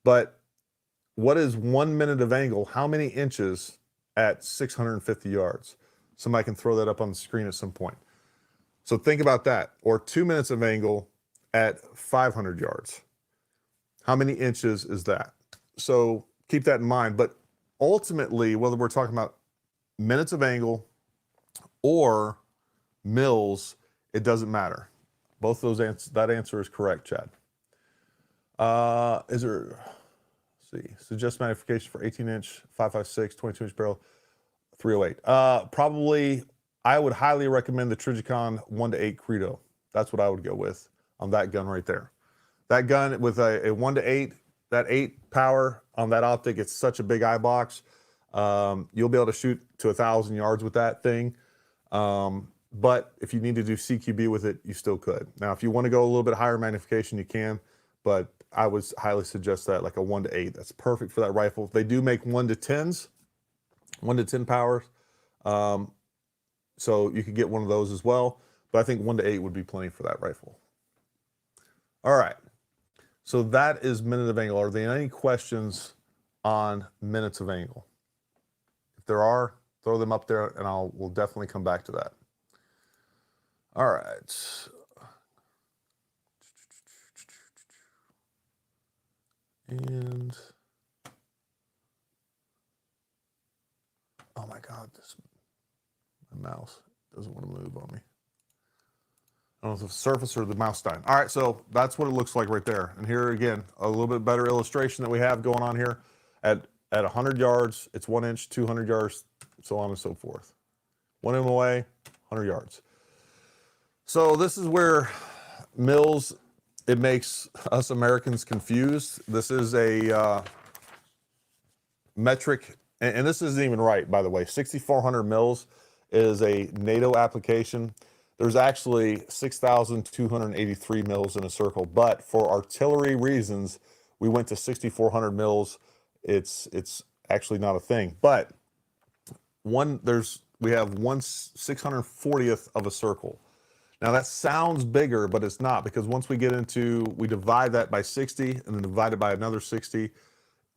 But what is 1 minute of angle? How many inches at 650 yards? Somebody can throw that up on the screen at some point. So think about that. Or 2 minutes of angle at 500 yards. How many inches is that? So keep that in mind. But ultimately, whether we're talking about minutes of angle or mils, it doesn't matter. Both of those that answer is correct, Chad. Is there, let's see, suggest magnification for 18-inch, 5.56, 22-inch barrel, 308. Probably, I would highly recommend the Trijicon 1:8 Credo. That's what I would go with on that gun right there. That gun with a 1-to-8, that 8 power on that optic, it's such a big eye box. You'll be able to shoot to 1,000 yards with that thing. But if you need to do CQB with it, you still could. Now, if you want to go a little bit higher magnification, you can, but I would highly suggest that like a 1-to-8. That's perfect for that rifle. They do make 1-to-10s, 1-to-10 powers. So you could get one of those as well, but I think 1-to-8 would be plenty for that rifle. All right, so that is minute of angle. Are there any questions on minutes of angle? If there are, throw them up there and we'll definitely come back to that. All right. And, oh my God, my mouse doesn't want to move on me. I don't know if it's the surface or the mouse dying. All right, so that's what it looks like right there. And here again, a little bit better illustration that we have going on here. At 100 yards, it's 1 inch, 200 yards, so on and so forth. 1 MOA, 100 yards. So this is where mils, it makes us Americans confused. This is a metric, and this isn't even right, by the way. 6,400 mils is a NATO application. There's actually 6,283 mils in a circle, but for artillery reasons, we went to 6,400 mils. It's actually not a thing, but we have 1/640th of a circle. Now that sounds bigger, but it's not, because once we divide that by 60 and then divide it by another 60,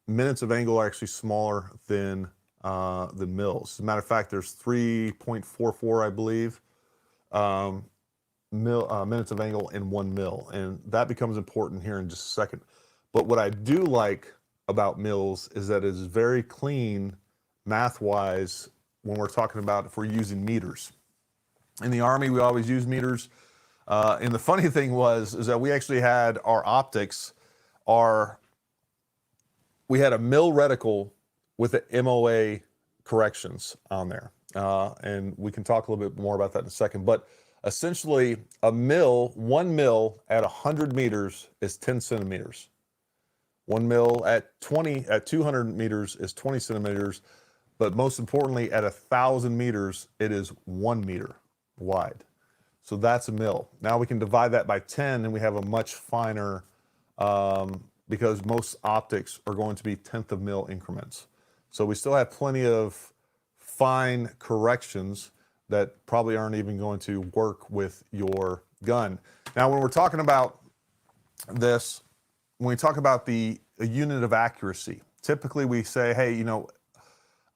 minutes of angle are actually smaller than mils. As a matter of fact, there's 3.44, I believe, minutes of angle in 1 mil, and that becomes important here in just a second. But what I do like about mils is that it's very clean math-wise when we're talking about if we're using meters. In the Army, we always use meters. And the funny thing is that we actually had our optics, we had a mil reticle with the MOA corrections on there. And we can talk a little bit more about that in a second. But essentially, 1 mil at 100 meters is 10 centimeters. 1 mil at 200 meters is 20 centimeters. But most importantly, at 1,000 meters, it is 1 meter wide. So that's a mil. Now we can divide that by 10 and we have a much finer, because most optics are going to be 1/10 of mil increments. So we still have plenty of fine corrections that probably aren't even going to work with your gun. Now, when we're talking about this, when we talk about a unit of accuracy, typically we say, hey,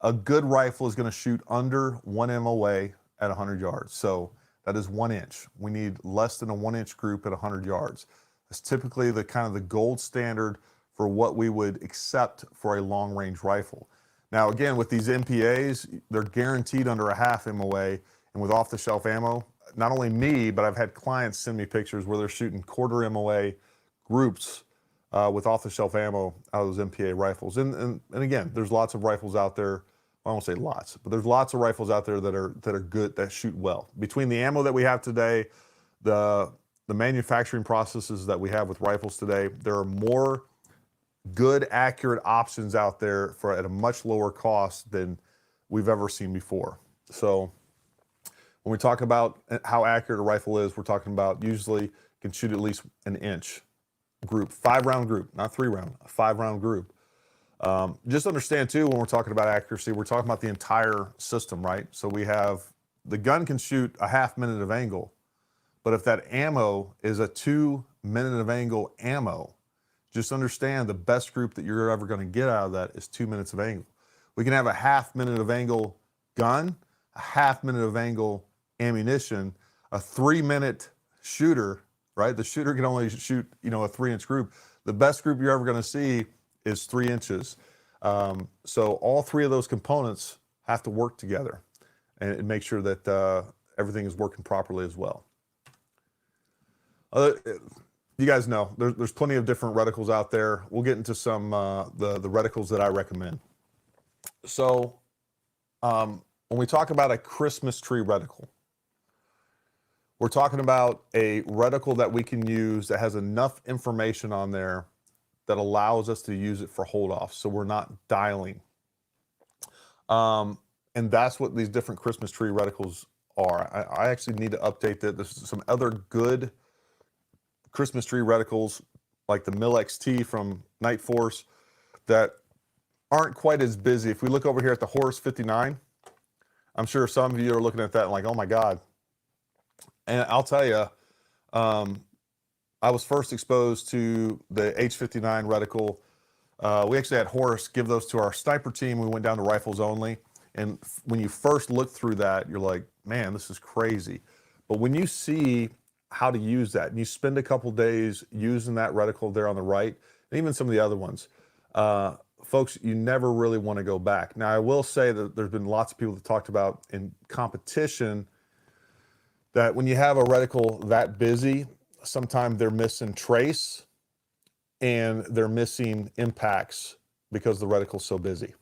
a good rifle is going to shoot under 1 MOA at 100 yards. So that is 1 inch. We need less than a 1 inch group at 100 yards. That's typically the kind of the gold standard for what we would accept for a long range rifle. Now, again, with these MPAs, they're guaranteed under a 1/2 MOA, and with off the shelf ammo, not only me, but I've had clients send me pictures where they're shooting 1/4 MOA groups with off the shelf ammo out of those MPA rifles. And again, there's lots of rifles out there. I won't say lots, but there's lots of rifles out there that are good, that shoot well. Between the ammo that we have today, the manufacturing processes that we have with rifles today, there are more good, accurate options out there at a much lower cost than we've ever seen before. So when we talk about how accurate a rifle is, we're talking about usually can shoot at least 1 inch group, 5-round group, not 3-round, a 5-round group. Just understand too, when we're talking about accuracy, we're talking about the entire system, right? So the gun can shoot a 1/2 minute of angle, but if that ammo is a 2 minute of angle ammo, just understand the best group that you're ever going to get out of that is 2 minutes of angle. We can have a 1/2 minute of angle gun, a 1/2 minute of angle ammunition, a 3-minute shooter, right? The shooter can only shoot, a 3-inch group. The best group you're ever going to see is 3 inches. So all 3 of those components have to work together and make sure that everything is working properly as well. You guys know there's plenty of different reticles out there. We'll get into some the reticles that I recommend. So when we talk about a Christmas tree reticle, We're talking about a reticle that we can use that has enough information on there that allows us to use it for hold off, so we're not dialing. And that's what these different Christmas tree reticles are. I actually need to update that. There's some other good Christmas tree reticles like the Mil XT from Night Force that aren't quite as busy. If we look over here at the Horus 59, I'm sure some of you are looking at that and like, oh my God. And I'll tell you, I was first exposed to the H59 reticle. We actually had Horus give those to our sniper team. We went down to rifles only. And when you first look through that, you're like, man, this is crazy. But when you see how to use that, and you spend a couple days using that reticle there on the right, and even some of the other ones, folks, you never really want to go back. Now, I will say that there's been lots of people that talked about in competition that when you have a reticle that busy, sometimes they're missing trace and they're missing impacts because the reticle's so busy.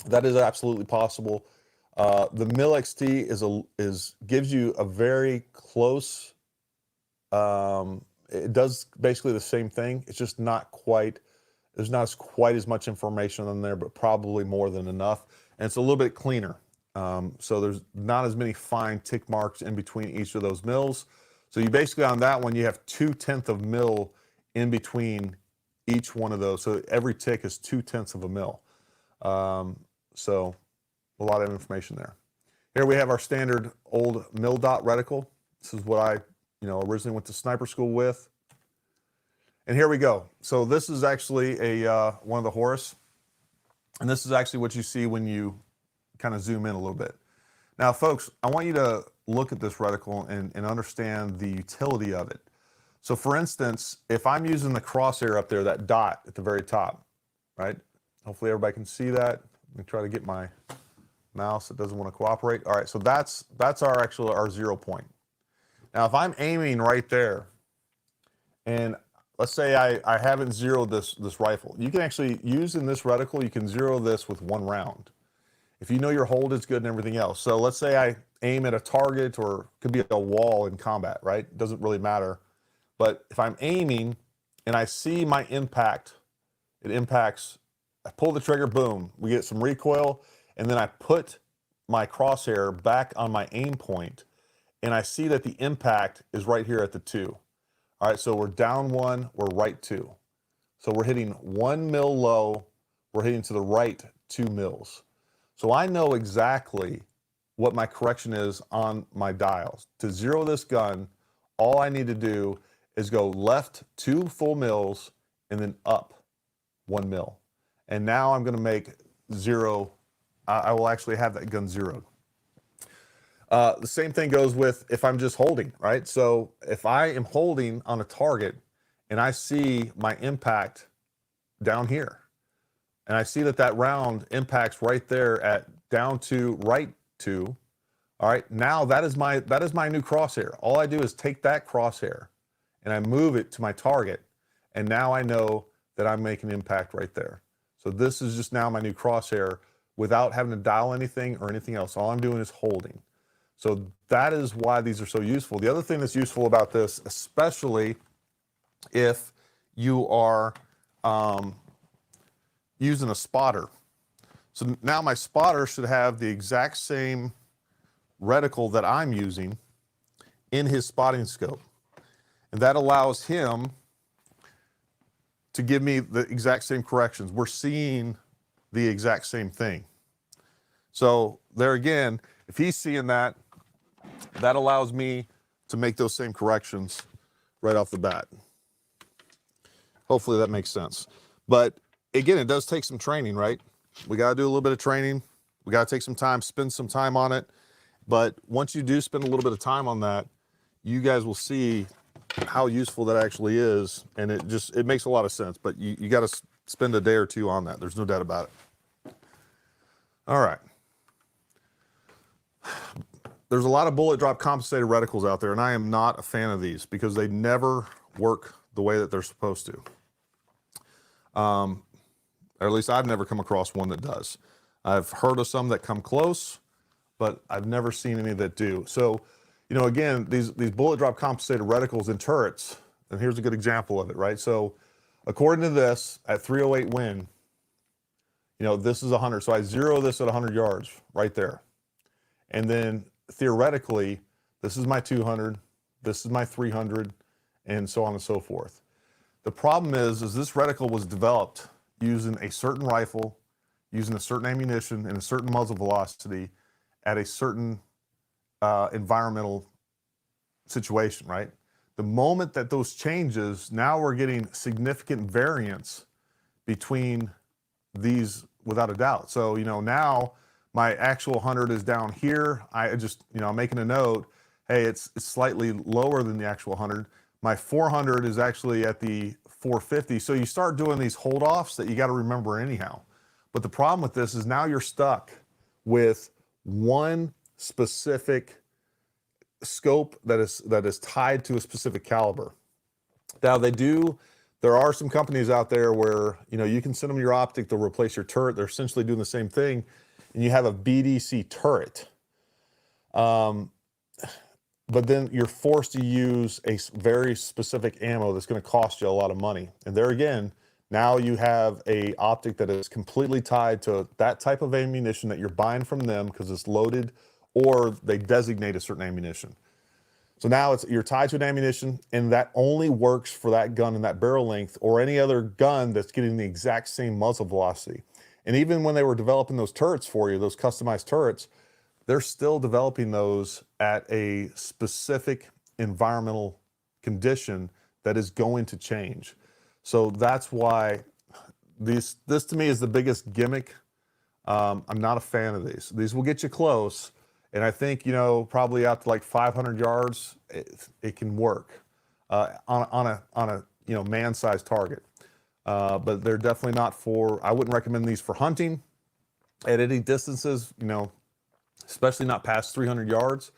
That is absolutely possible. The Mil XT gives you a very close, it does basically the same thing. It's just not quite, there's not quite as much information on there, but probably more than enough. And it's a little bit cleaner. So there's not as many fine tick marks in between each of those mils. So you basically on that one, you have 2/10 of mil in between each one of those. So every tick is 2/10 of a mil. So a lot of information there. Here we have our standard old mil dot reticle. This is what I, originally went to sniper school with. And here we go. So this is actually one of the Horus. And this is actually what you see when you kind of zoom in a little bit. Now, folks, I want you to look at this reticle and understand the utility of it. So for instance, if I'm using the crosshair up there, that dot at the very top, right? Hopefully everybody can see that. Let me try to get my mouse. It doesn't want to cooperate. All right, so that's our 0 point. Now, if I'm aiming right there, and let's say I haven't zeroed this rifle, you can actually use in this reticle, you can zero this with 1 round. If you know your hold is good and everything else. So let's say I aim at a target, or it could be a wall in combat, right? It doesn't really matter. But if I'm aiming and I see my impact, it impacts, I pull the trigger, boom, we get some recoil, and then I put my crosshair back on my aim point, and I see that the impact is right here at the 2. All right, so we're down 1, we're right 2. So we're hitting 1 mil low, we're hitting to the right 2 mils. So I know exactly what my correction is on my dials. To zero this gun, all I need to do is go left 2 full mils and then up 1 mil. And now I'm going to make 0. I will actually have that gun zeroed. The same thing goes with if I'm just holding, right? So if I am holding on a target and I see my impact down here, and I see that round impacts right there at down 2, right 2. All right, now that is my new crosshair. All I do is take that crosshair and I move it to my target, and now I know that I'm making impact right there. So this is just now my new crosshair without having to dial anything or anything else. All I'm doing is holding. So that is why these are so useful. The other thing that's useful about this, especially if you are using a spotter. So now my spotter should have the exact same reticle that I'm using in his spotting scope. And that allows him to give me the exact same corrections. We're seeing the exact same thing. So there again, if he's seeing that, that allows me to make those same corrections right off the bat. Hopefully that makes sense. But again, it does take some training, right? We got to do a little bit of training. We got to take some time, spend some time on it. But once you do spend a little bit of time on that, you guys will see how useful that actually is. And it makes a lot of sense, but you got to spend a day or two on that. There's no doubt about it. All right. There's a lot of bullet drop compensated reticles out there, and I am not a fan of these because they never work the way that they're supposed to. Or at least I've never come across one that does. I've heard of some that come close, but I've never seen any that do. So, you know, again, these bullet drop compensated reticles in turrets, and here's a good example of it, right? So according to this, at 308 wind, you know, this is 100. So I zero this at 100 yards right there. And then theoretically, this is my 200, this is my 300, and so on and so forth. The problem is this reticle was developed using a certain rifle, using a certain ammunition and a certain muzzle velocity at a certain environmental situation, right? The moment that those changes, now we're getting significant variance between these without a doubt. So, you know, now my actual 100 is down here. I just, you know, I'm making a note, hey, it's slightly lower than the actual 100. My 400 is actually at the 450. So you start doing these hold offs that you got to remember anyhow. But the problem with this is now you're stuck with one specific scope that is tied to a specific caliber. Now there are some companies out there where, you know, you can send them your optic, they'll replace your turret. They're essentially doing the same thing, and you have a BDC turret. But then you're forced to use a very specific ammo that's going to cost you a lot of money. And there again, now you have a optic that is completely tied to that type of ammunition that you're buying from them because it's loaded, or they designate a certain ammunition. So now you're tied to an ammunition, and that only works for that gun and that barrel length, or any other gun that's getting the exact same muzzle velocity. And even when they were developing those turrets for you, those customized turrets, they're still developing those at a specific environmental condition that is going to change. So that's why this to me is the biggest gimmick. I'm not a fan of these. These will get you close. And I think, you know, probably out to like 500 yards, it can work on a you know, man-sized target. But they're definitely not for, I wouldn't recommend these for hunting at any distances, you know, especially not past 300 yards,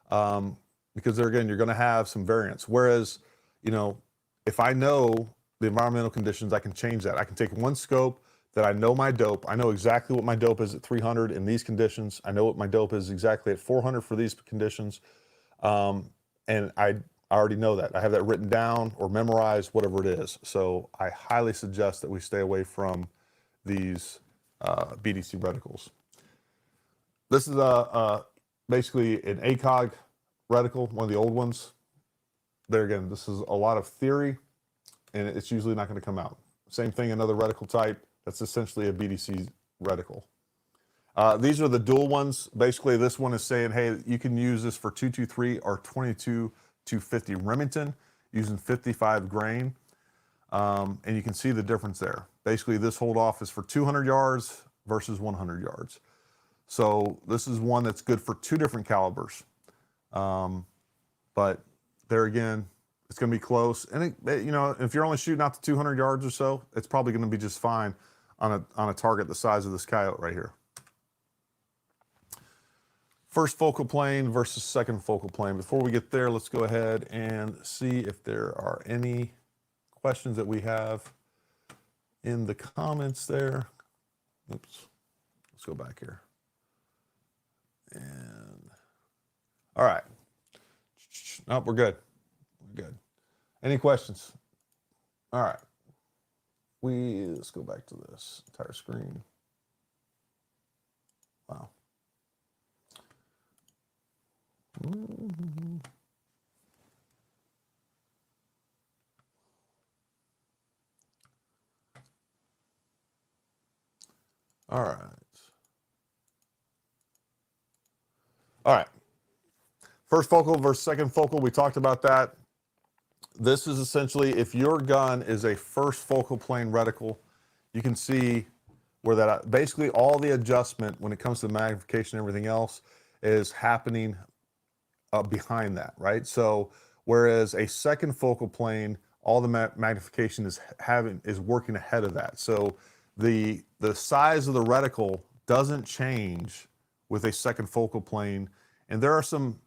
because there again, you're going to have some variance. Whereas, you know, if I know the environmental conditions, I can change that. I can take one scope that I know my dope. I know exactly what my dope is at 300 in these conditions. I know what my dope is exactly at 400 for these conditions. And I already know that. I have that written down or memorized, whatever it is. So I highly suggest that we stay away from these BDC reticles. This is basically an ACOG reticle, one of the old ones. There again, this is a lot of theory, and it's usually not going to come out. Same thing, another reticle type. That's essentially a BDC reticle. These are the dual ones. Basically, this one is saying, hey, you can use this for 223 or 22-250 Remington using 55 grain. And you can see the difference there. Basically, this hold off is for 200 yards versus 100 yards. So this is one that's good for two different calibers. But there again, it's going to be close. And you know, if you're only shooting out to 200 yards or so, it's probably going to be just fine on a target the size of this coyote right here. First focal plane versus second focal plane. Before we get there, let's go ahead and see if there are any questions that we have in the comments there. Oops, let's go back here. And all right. Nope, we're good. We're good. Any questions? All right. Let's go back to this entire screen. Wow. All right. All right. First focal versus second focal, we talked about that. This is essentially, if your gun is a first focal plane reticle, you can see where that, basically all the adjustment when it comes to the magnification and everything else is happening behind that, right? So whereas a second focal plane, all the magnification is working ahead of that. So the size of the reticle doesn't change with a second focal plane. And there are some,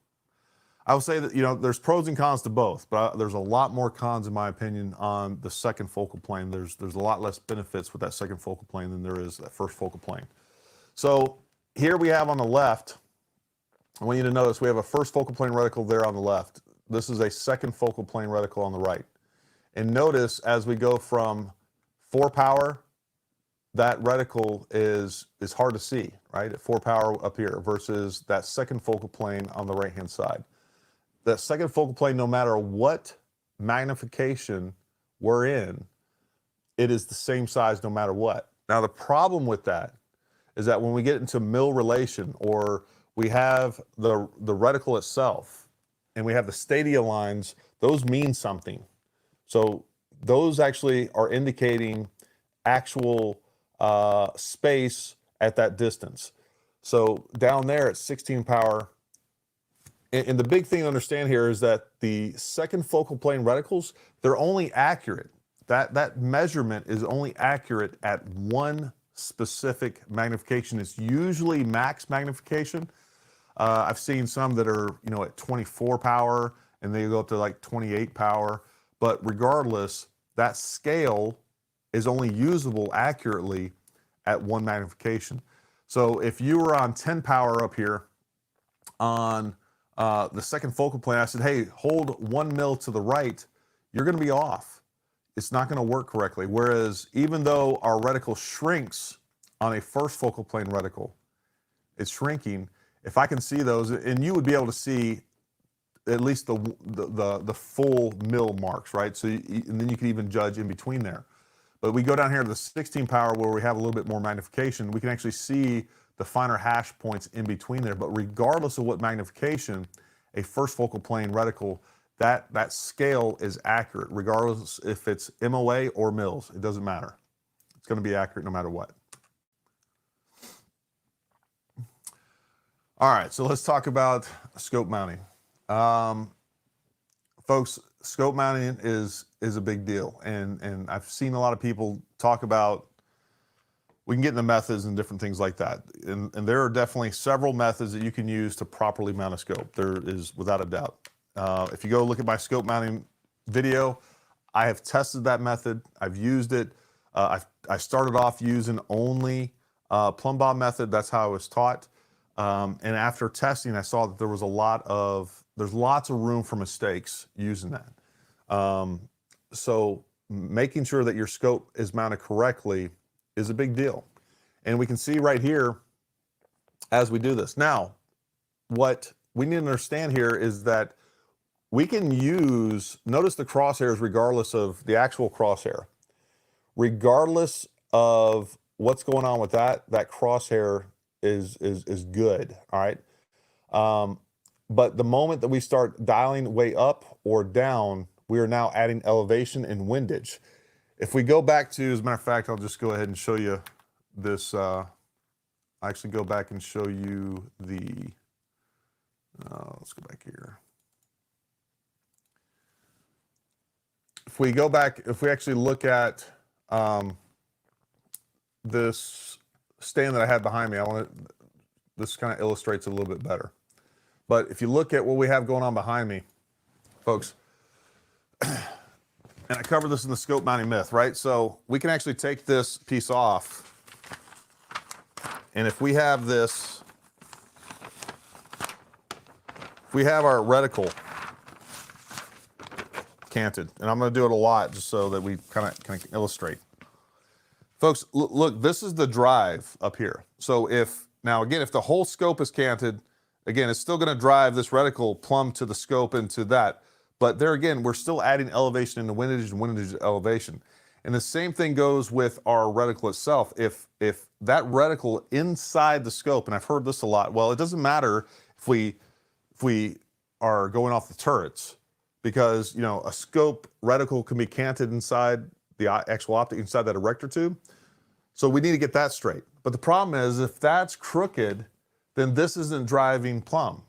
I would say that, you know, there's pros and cons to both, but there's a lot more cons, in my opinion, on the second focal plane. There's a lot less benefits with that second focal plane than there is that first focal plane. So here we have on the left, I want you to notice we have a first focal plane reticle there on the left. This is a second focal plane reticle on the right. And notice as we go from 4 power, that reticle is hard to see, right? At 4 power up here versus that second focal plane on the right-hand side. That second focal plane, no matter what magnification we're in, it is the same size no matter what. Now, the problem with that is that when we get into mil relation, or we have the reticle itself and we have the stadia lines, those mean something. So those actually are indicating actual space at that distance. So down there at 16 power, and the big thing to understand here is that the second focal plane reticles, they're only accurate. That measurement is only accurate at one specific magnification. It's usually max magnification. I've seen some that are, you know, at 24 power and they go up to like 28 power. But regardless, that scale is only usable accurately at one magnification. So if you were on 10 power up here on the second focal plane, I said, hey, hold 1 mil to the right, you're going to be off. It's not going to work correctly. Whereas even though our reticle shrinks on a first focal plane reticle, it's shrinking. If I can see those, and you would be able to see at least the full mil marks, right? So and then you can even judge in between there. But we go down here to the 16 power where we have a little bit more magnification. We can actually see the finer hash points in between there. But regardless of what magnification, a first focal plane reticle, that scale is accurate, regardless if it's MOA or mils. It doesn't matter. It's going to be accurate no matter what. All right, so let's talk about scope mounting. Folks, scope mounting is a big deal, and I've seen a lot of people talk about, we can get into methods and different things like that, and there are definitely several methods that you can use to properly mount a scope. There is, without a doubt. If you go look at my scope mounting video, I have tested that method. I've used it. I started off using only plumb bob method. That's how I was taught. And after testing, I saw that there was there's lots of room for mistakes using that. So making sure that your scope is mounted correctly is a big deal. And we can see right here as we do this. Now, what we need to understand here is that we can use, notice the crosshairs regardless of the actual crosshair. Regardless of what's going on with that crosshair is good, all right? But the moment that we start dialing way up or down, we are now adding elevation and windage. If we go back to, as a matter of fact, I'll just go ahead and show you this. I actually go back and show you the, let's go back here. If we go back, if we actually look at this stand that I had behind me, this kind of illustrates it a little bit better. But if you look at what we have going on behind me, folks, and I covered this in the scope mounting myth, right? So we can actually take this piece off, and if we have this, if we have our reticle canted, and I'm going to do it a lot just so that we kind of can illustrate. Folks, look, this is the drive up here. So now again, if the whole scope is canted, again, it's still going to drive this reticle plumb to the scope and to that. But there again, we're still adding elevation into windage and windage elevation. And the same thing goes with our reticle itself. If that reticle inside the scope, and I've heard this a lot, well, it doesn't matter if we are going off the turrets, because, you know, a scope reticle can be canted inside the actual optic, inside that erector tube. So we need to get that straight. But the problem is, if that's crooked, then this isn't driving plumb.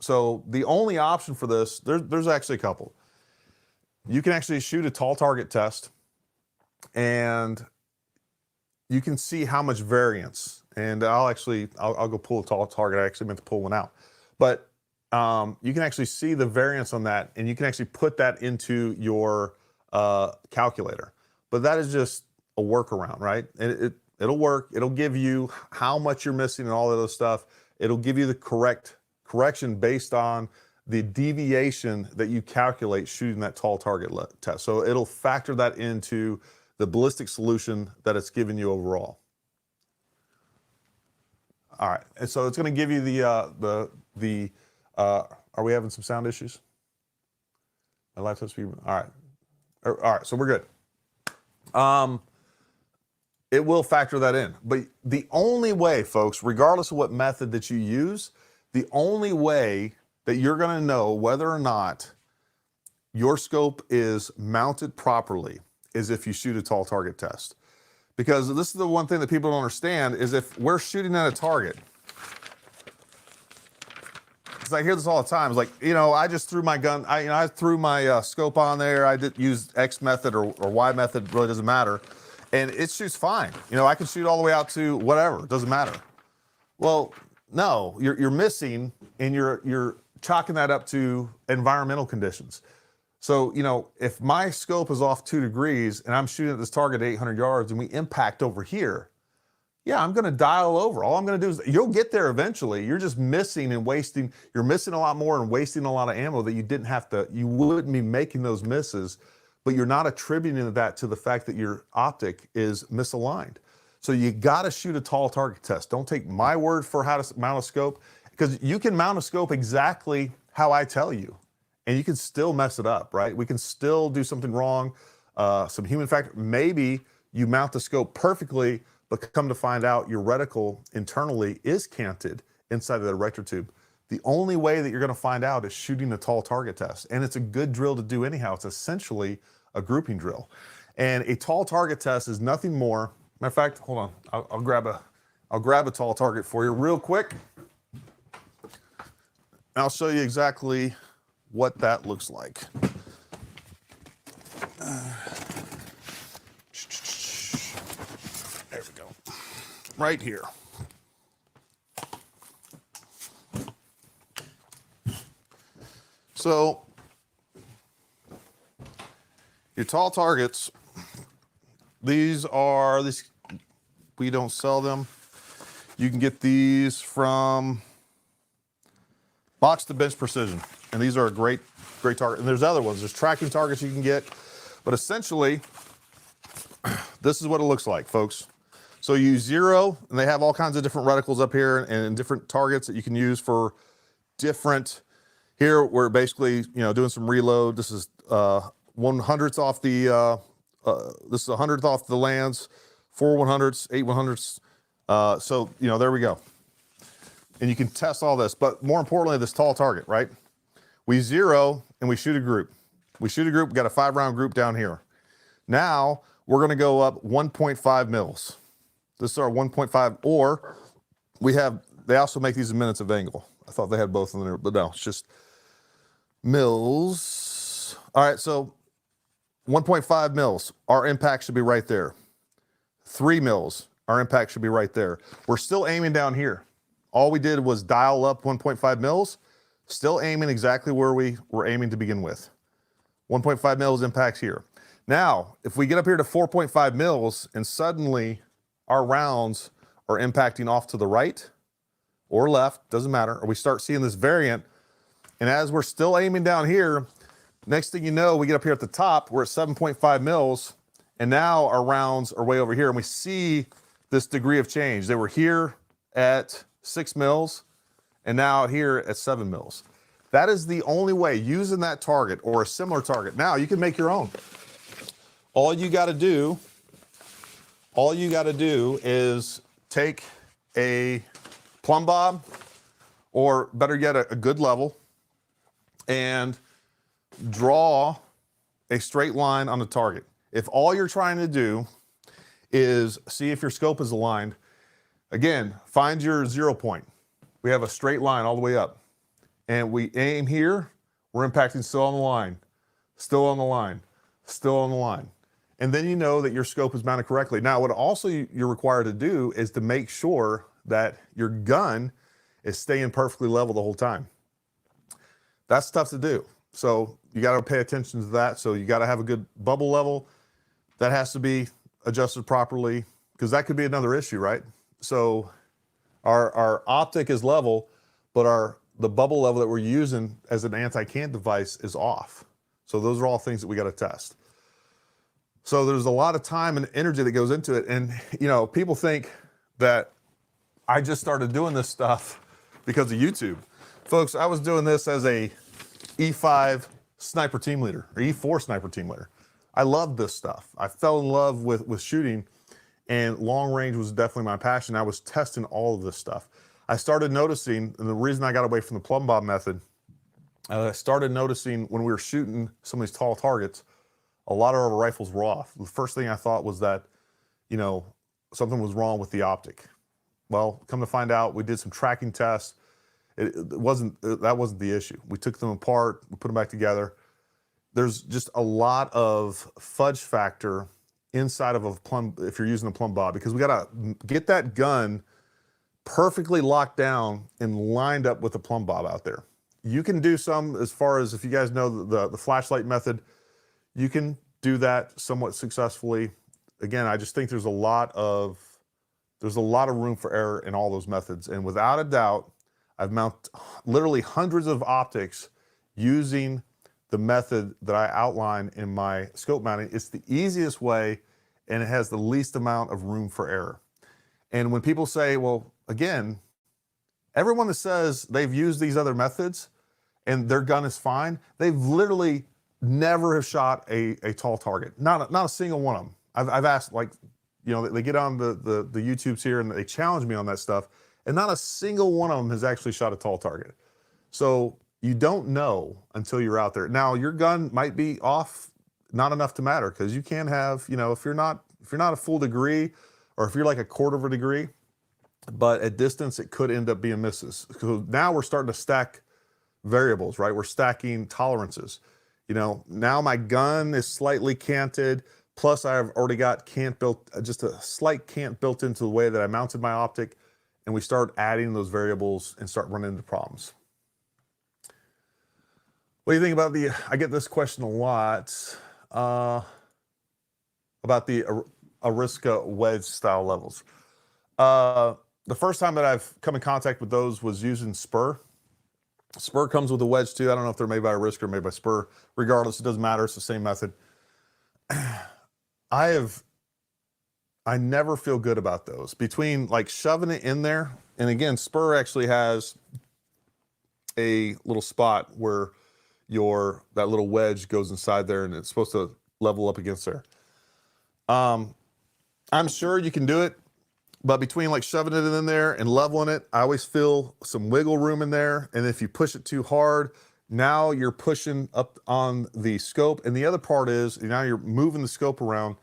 So the only option for this, there's actually a couple. You can actually shoot a tall target test, and you can see how much variance. And I'll go pull a tall target. I actually meant to pull one out. But you can actually see the variance on that, and you can actually put that into your calculator. But that is just a workaround, right? It'll work. It'll give you how much you're missing and all of those stuff. It'll give you the correct correction based on the deviation that you calculate shooting that tall target test. So it'll factor that into the ballistic solution that it's giving you overall. All right, and so it's going to give you are we having some sound issues? My laptop's speaking. All right, so we're good. It will factor that in, but the only way, folks, regardless of what method that you use, the only way that you're going to know whether or not your scope is mounted properly is if you shoot a tall target test. Because this is the one thing that people don't understand is if we're shooting at a target, because I hear this all the time, it's like, you know, I just threw my gun, I threw my scope on there, I did use X method or Y method, really doesn't matter, and it shoots fine. You know, I can shoot all the way out to whatever, it doesn't matter. Well, no, you're missing, and you're chalking that up to environmental conditions. So, you know, if my scope is off 2 degrees and I'm shooting at this target at 800 yards and we impact over here, yeah, I'm going to dial over. All I'm going to do is, you'll get there eventually. You're just missing and wasting. You're missing a lot more and wasting a lot of ammo that you didn't have to. You wouldn't be making those misses, but you're not attributing that to the fact that your optic is misaligned. So you got to shoot a tall target test. Don't take my word for how to mount a scope, because you can mount a scope exactly how I tell you, and you can still mess it up, right? We can still do something wrong, some human factor. Maybe you mount the scope perfectly, but come to find out your reticle internally is canted inside of the erector tube. The only way that you're going to find out is shooting a tall target test, and it's a good drill to do anyhow. It's essentially a grouping drill, and a tall target test is nothing more. Matter of fact, hold on, I'll grab a tall target for you real quick. I'll show you exactly what that looks like. There we go. Right here. So your tall targets, these, we don't sell them. You can get these from Box to Bench Precision, and these are a great target. And there's other ones. There's tracking targets you can get, but essentially, this is what it looks like, folks. So you use 0, and they have all kinds of different reticles up here and different targets that you can use for different. Here we're basically, you know, doing some reload. This is 1/100th off the. This is 100th off the lands, 4 100ths, 8 100ths. So you know, there we go. And you can test all this, but more importantly, this tall target, right? We 0 and we shoot a group. We shoot a group, we got a 5-round group down here. Now we're gonna go up 1.5 mils. This is our 1.5, or they also make these in minutes of angle. I thought they had both in there, but no, it's just mils. All right, so 1.5 mils, our impact should be right there. 3 mils, our impact should be right there. We're still aiming down here. All we did was dial up 1.5 mils, still aiming exactly where we were aiming to begin with. 1.5 mils impacts here. Now, if we get up here to 4.5 mils and suddenly our rounds are impacting off to the right or left, doesn't matter, or we start seeing this variant, and as we're still aiming down here, next thing you know, we get up here at the top, we're at 7.5 mils, and now our rounds are way over here, and we see this degree of change. They were here at 6 mils, and now here at 7 mils. That is the only way, using that target or a similar target. Now you can make your own. All you got to do is take a plumb bob, or better yet, a good level, and draw a straight line on the target. If all you're trying to do is see if your scope is aligned, again, find your 0 point. We have a straight line all the way up. And we aim here, we're impacting still on the line, still on the line, still on the line. And then you know that your scope is mounted correctly. Now, what also you're required to do is to make sure that your gun is staying perfectly level the whole time. That's tough to do. So you got to pay attention to that. So you got to have a good bubble level. That has to be adjusted properly, because that could be another issue, right? So our optic is level, but the bubble level that we're using as an anti-cant device is off. So those are all things that we got to test. So there's a lot of time and energy that goes into it. And, you know, people think that I just started doing this stuff because of YouTube. Folks, I was doing this as a E5 sniper team leader, or E4 sniper team leader. I loved this stuff. I fell in love with shooting, and long range was definitely my passion. I was testing all of this stuff. I started noticing, and the reason I got away from the plumb bob method, I started noticing when we were shooting some of these tall targets, a lot of our rifles were off. The first thing I thought was that, you know, something was wrong with the optic. Well, come to find out, we did some tracking tests. That wasn't the issue. We took them apart, we put them back together. There's just a lot of fudge factor inside of a plumb, if you're using a plumb bob, because we gotta get that gun perfectly locked down and lined up with the plumb bob out there. You can do some, as far as, if you guys know the flashlight method, you can do that somewhat successfully. Again, I just think there's a lot of room for error in all those methods. And without a doubt, I've mounted literally hundreds of optics using the method that I outline in my scope mounting. It's the easiest way, and it has the least amount of room for error. And when people say, well, again, everyone that says they've used these other methods and their gun is fine, they've literally never have shot a tall target. Not a single one of them. I've asked, like, you know, they get on the YouTubes here and they challenge me on that stuff, and not a single one of them has actually shot a tall target. So you don't know until you're out there. Now, your gun might be off, not enough to matter, because you can have, you know, if you're not a full degree, or if you're like a quarter of a degree, but at distance it could end up being misses. So now we're starting to stack variables, right? We're stacking tolerances. You know, now my gun is slightly canted, plus I've already got cant built, just a slight cant built into the way that I mounted my optic, and we start adding those variables and start running into problems. What do you think about I get this question a lot, about the Ariska wedge style levels. The first time that I've come in contact with those was using Spur. Spur comes with a wedge too. I don't know if they're made by Ariska or made by Spur. Regardless, it doesn't matter. It's the same method. I never feel good about those. Between like shoving it in there, and again, Spur actually has a little spot where that little wedge goes inside there, and it's supposed to level up against there. I'm sure you can do it, but between like shoving it in there and leveling it, I always feel some wiggle room in there. And if you push it too hard, now you're pushing up on the scope. And the other part is now you're moving the scope around,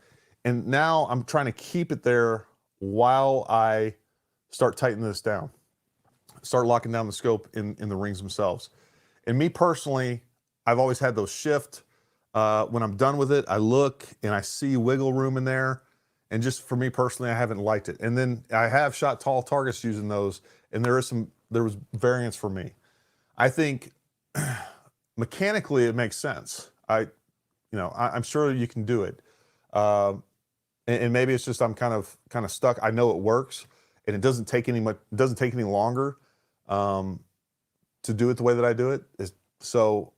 and now I'm trying to keep it there while I start tightening this down, start locking down the scope in the rings themselves. And me personally, I've always had those shift. When I'm done with it, I look and I see wiggle room in there. And just for me personally, I haven't liked it. And then I have shot tall targets using those, and there was variance for me. I think mechanically it makes sense. I'm sure you can do it. And maybe it's just I'm kind of stuck. I know it works, and it doesn't take any longer to do it the way that I do it. So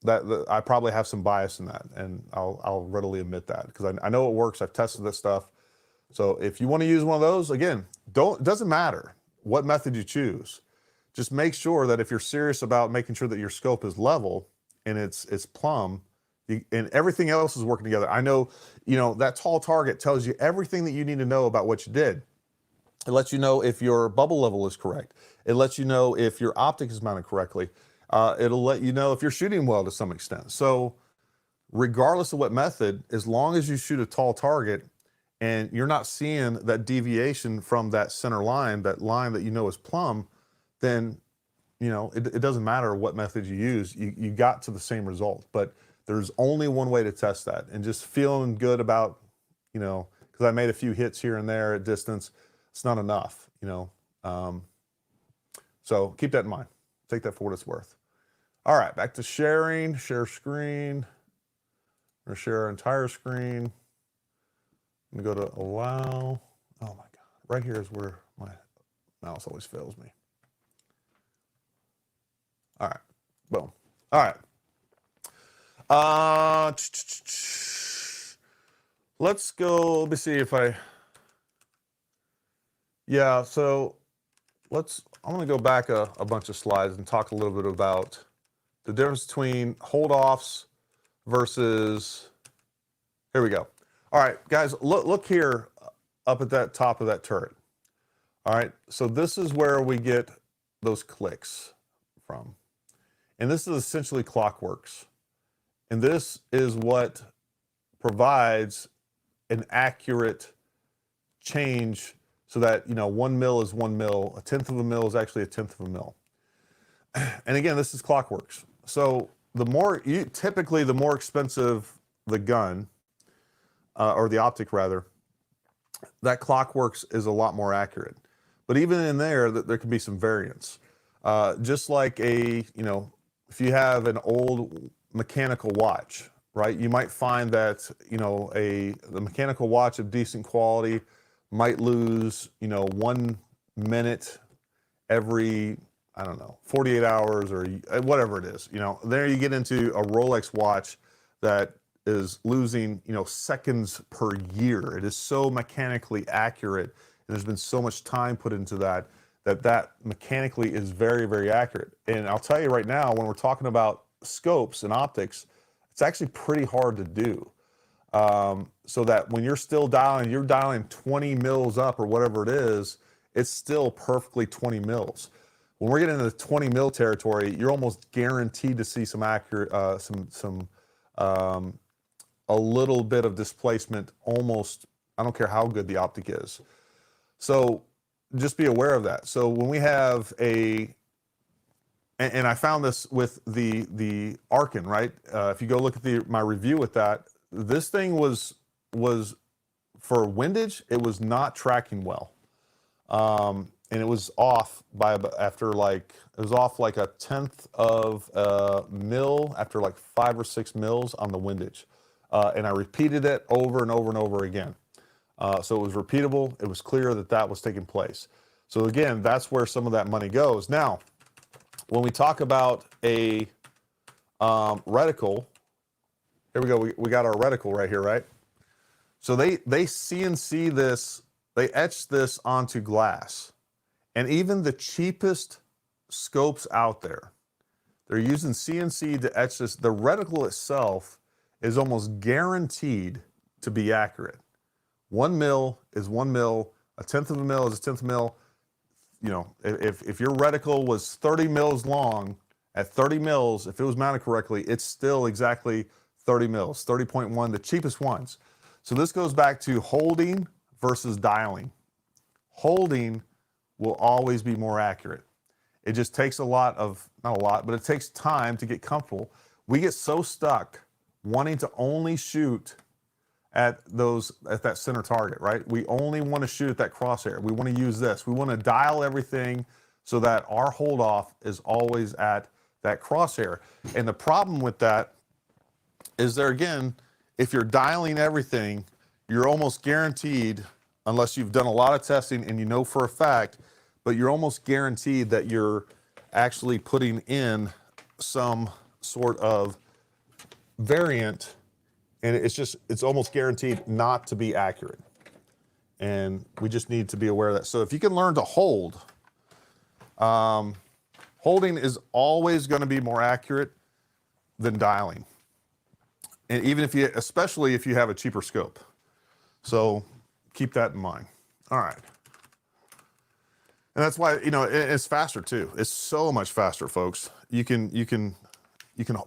I probably have some bias in that, and I'll readily admit that, because I know it works. I've tested this stuff. So if you want to use one of those, again, it doesn't matter what method you choose. Just make sure that if you're serious about making sure that your scope is level and it's plumb, and everything else is working together. I know, that tall target tells you everything that you need to know about what you did. It lets you know if your bubble level is correct. It lets you know if your optic is mounted correctly. It'll let you know if you're shooting well to some extent. So regardless of what method, as long as you shoot a tall target and you're not seeing that deviation from that center line, that line that you know is plumb, then it doesn't matter what method you use. You got to the same result. But there's only one way to test that, and just feeling good about, because I made a few hits here and there at distance, it's not enough, so keep that in mind. Take that for what it's worth. All right, back to sharing. Share screen. Or share our entire screen. I'm gonna go to allow. Oh my God, right here is where my mouse always fails me. All right. Let's go. Let me see if I. Yeah. So I'm going to go back a bunch of slides and talk a little bit about the difference between hold offs versus. Here we go. All right, guys, look here up at that top of that turret. All right, so this is where we get those clicks from. And this is essentially clockworks. And this is what provides an accurate change so that, 1 mil is 1 mil, a tenth of a mil is actually a tenth of a mil. And again, this is clockworks. So typically the more expensive the gun, or the optic rather, that clockworks is a lot more accurate. But even in there can be some variance. Just like if you have an old mechanical watch, right? You might find that, the mechanical watch of decent quality might lose, 1 minute every, 48 hours or whatever it is. There you get into a Rolex watch that is losing, seconds per year. It is so mechanically accurate, and there's been so much time put into that mechanically is very, very accurate. And I'll tell you right now, when we're talking about scopes and optics, it's actually pretty hard to do. So that when you're dialing 20 mils up or whatever it is, it's still perfectly 20 mils. When we're getting into the 20 mil territory, you're almost guaranteed to see some accurate, a little bit of displacement, almost, I don't care how good the optic is. So just be aware of that. So when we have and I found this with the Arkin, right? If you go look at my review with that, this thing was for windage, it was not tracking well. And it was off it was off like a tenth of a mil after like 5 or 6 mils on the windage. And I repeated it over and over and over again. So it was repeatable. It was clear that was taking place. So again, that's where some of that money goes. Now, when we talk about a reticle, here we go. We got our reticle right here, right? So they CNC this, they etch this onto glass. And even the cheapest scopes out there, they're using CNC to etch this. The reticle itself is almost guaranteed to be accurate. 1 mil is 1 mil, a tenth of a mil is a tenth of a mil. If your reticle was 30 mils long, at 30 mils, if it was mounted correctly, it's still exactly 30 mils, 30.1, the cheapest ones. So this goes back to holding versus dialing. Holding will always be more accurate. It just takes not a lot, but it takes time to get comfortable. We get so stuck wanting to only shoot at that center target, right? We only want to shoot at that crosshair. We want to use this. We want to dial everything so that our hold off is always at that crosshair. And the problem with that is if you're dialing everything, you're almost guaranteed, unless you've done a lot of testing and you know for a fact, but you're almost guaranteed that you're actually putting in some sort of variant, and it's almost guaranteed not to be accurate. And we just need to be aware of that. So if you can learn to hold, holding is always going to be more accurate than dialing. And especially if you have a cheaper scope. So keep that in mind. All right. And that's why, it's faster too. It's so much faster, folks. You can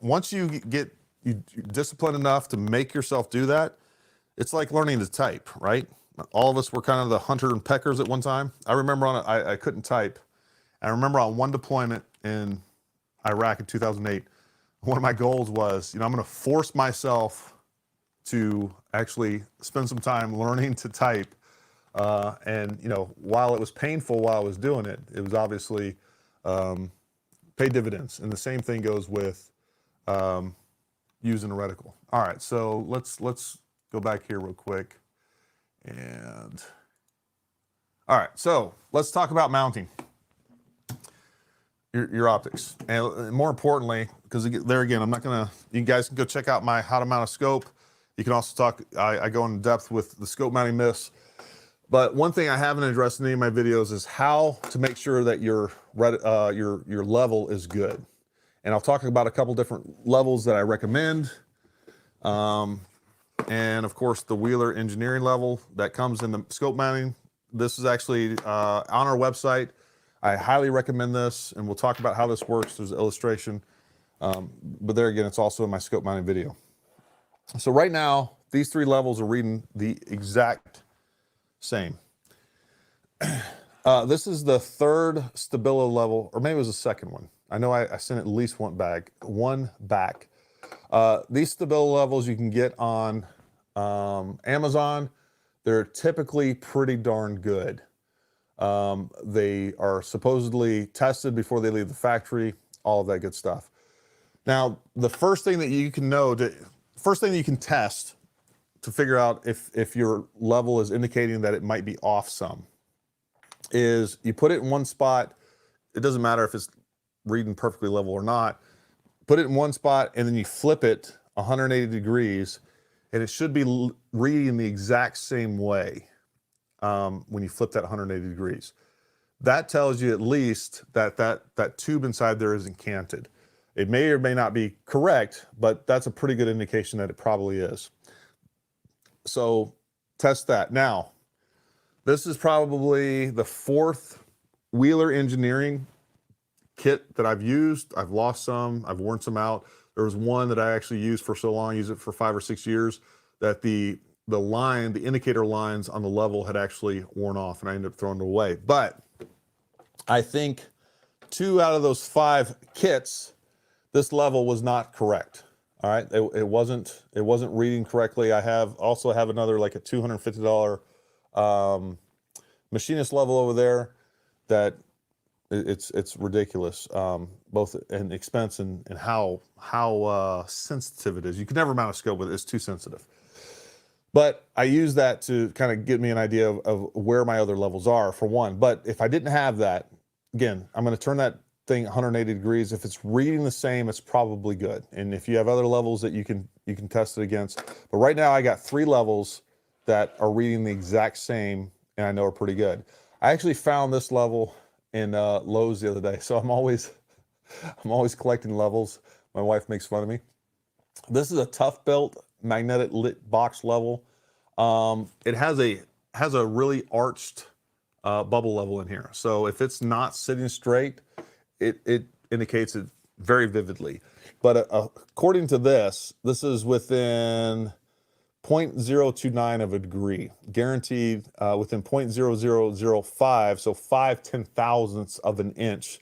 once you get disciplined enough to make yourself do that, it's like learning to type, right? All of us were kind of the hunter and peckers at one time. I remember I couldn't type. I remember on one deployment in Iraq in 2008, one of my goals was, I'm going to force myself to actually spend some time learning to type. And while it was painful while I was doing it, it was obviously paid dividends. And the same thing goes with using a reticle. All right, so let's go back here real quick. And all right, so let's talk about mounting. your optics. And more importantly, because there again, I'm not gonna, you guys can go check out my how to mount a scope. You can also talk, I go in depth with the scope mounting myths. But one thing I haven't addressed in any of my videos is how to make sure that your level is good. And I'll talk about a couple different levels that I recommend. And of course the Wheeler engineering level that comes in the scope mounting. This is actually on our website. I highly recommend this, and we'll talk about how this works. There's an illustration. But there again, it's also in my scope mounting video. So right now, these three levels are reading the exact same. This is the third Stabilo level, or maybe it was the second one. I know I sent at least one back. These Stabilo levels you can get on Amazon. They're typically pretty darn good. They are supposedly tested before they leave the factory, all of that good stuff. Now, the first thing that you can first thing that you can test to figure out if your level is indicating that it might be off some is you put it in one spot. It doesn't matter if it's reading perfectly level or not. Put it in one spot and then you flip it 180 degrees and it should be reading the exact same way when you flip that 180 degrees. That tells you at least that tube inside there isn't canted. It may or may not be correct, but that's a pretty good indication that it probably is. So test that. Now, this is probably the fourth Wheeler engineering kit that I've used. I've lost some, I've worn some out. There was one that I actually used for so long, used it for 5 or 6 years, that the indicator lines on the level had actually worn off and I ended up throwing it away. But I think 2 out of those 5 kits, this level was not correct. All right, it wasn't reading correctly. I also have another like a $250 machinist level over there that it's ridiculous, both in expense and how sensitive it is. You can never mount a scope with it; it's too sensitive. But I use that to kind of get me an idea of where my other levels are, for one. But if I didn't have that, again, I'm going to turn that thing 180 degrees. If it's reading the same, it's probably good. And if you have other levels that you can test it against. But right now I got 3 levels that are reading the exact same and I know are pretty good. I actually found this level in Lowe's the other day. So I'm always collecting levels. My wife makes fun of me. This is a tough built magnetic lit box level. It has a really arched bubble level in here. So if it's not sitting straight, it indicates it very vividly. But according to this is within 0.029 of a degree, guaranteed within 0.0005, so 5/10,000ths of an inch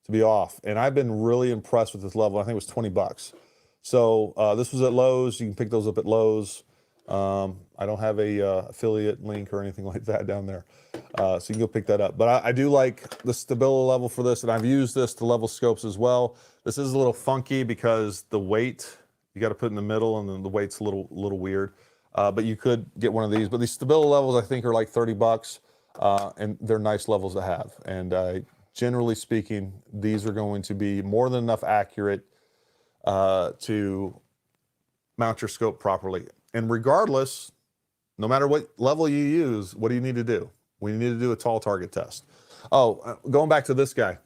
to be off. And I've been really impressed with this level. I think it was $20. So this was at Lowe's. You can pick those up at Lowe's. I don't have a affiliate link or anything like that down there. So you can go pick that up. But I do like the Stabilo level for this, and I've used this to level scopes as well. This is a little funky because the weight, you got to put in the middle, and then the weight's a little weird. But you could get one of these. But these Stabilo levels, I think, are like $30, and they're nice levels to have. And generally speaking, these are going to be more than enough accurate to mount your scope properly. And regardless, no matter what level you use, what do you need to do? We need to do a tall target test. Oh, going back to this guy.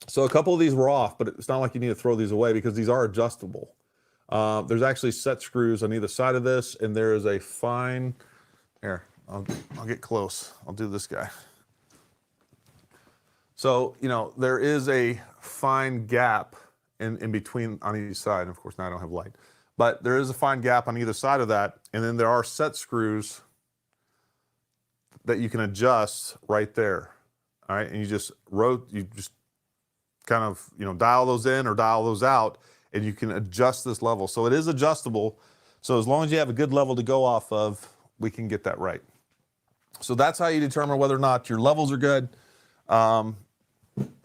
So a couple of these were off, but it's not like you need to throw these away because these are adjustable. There's actually set screws on either side of this, and there is a fine, here, I'll get close. I'll do this guy. So, you know, there is a fine gap in between on each side. And of course, now I don't have light. But there is a fine gap on either side of that. And then there are set screws that you can adjust right there. All right. And you just kind of, you know, dial those in or dial those out, and you can adjust this level. So it is adjustable. So as long as you have a good level to go off of, we can get that right. So that's how you determine whether or not your levels are good.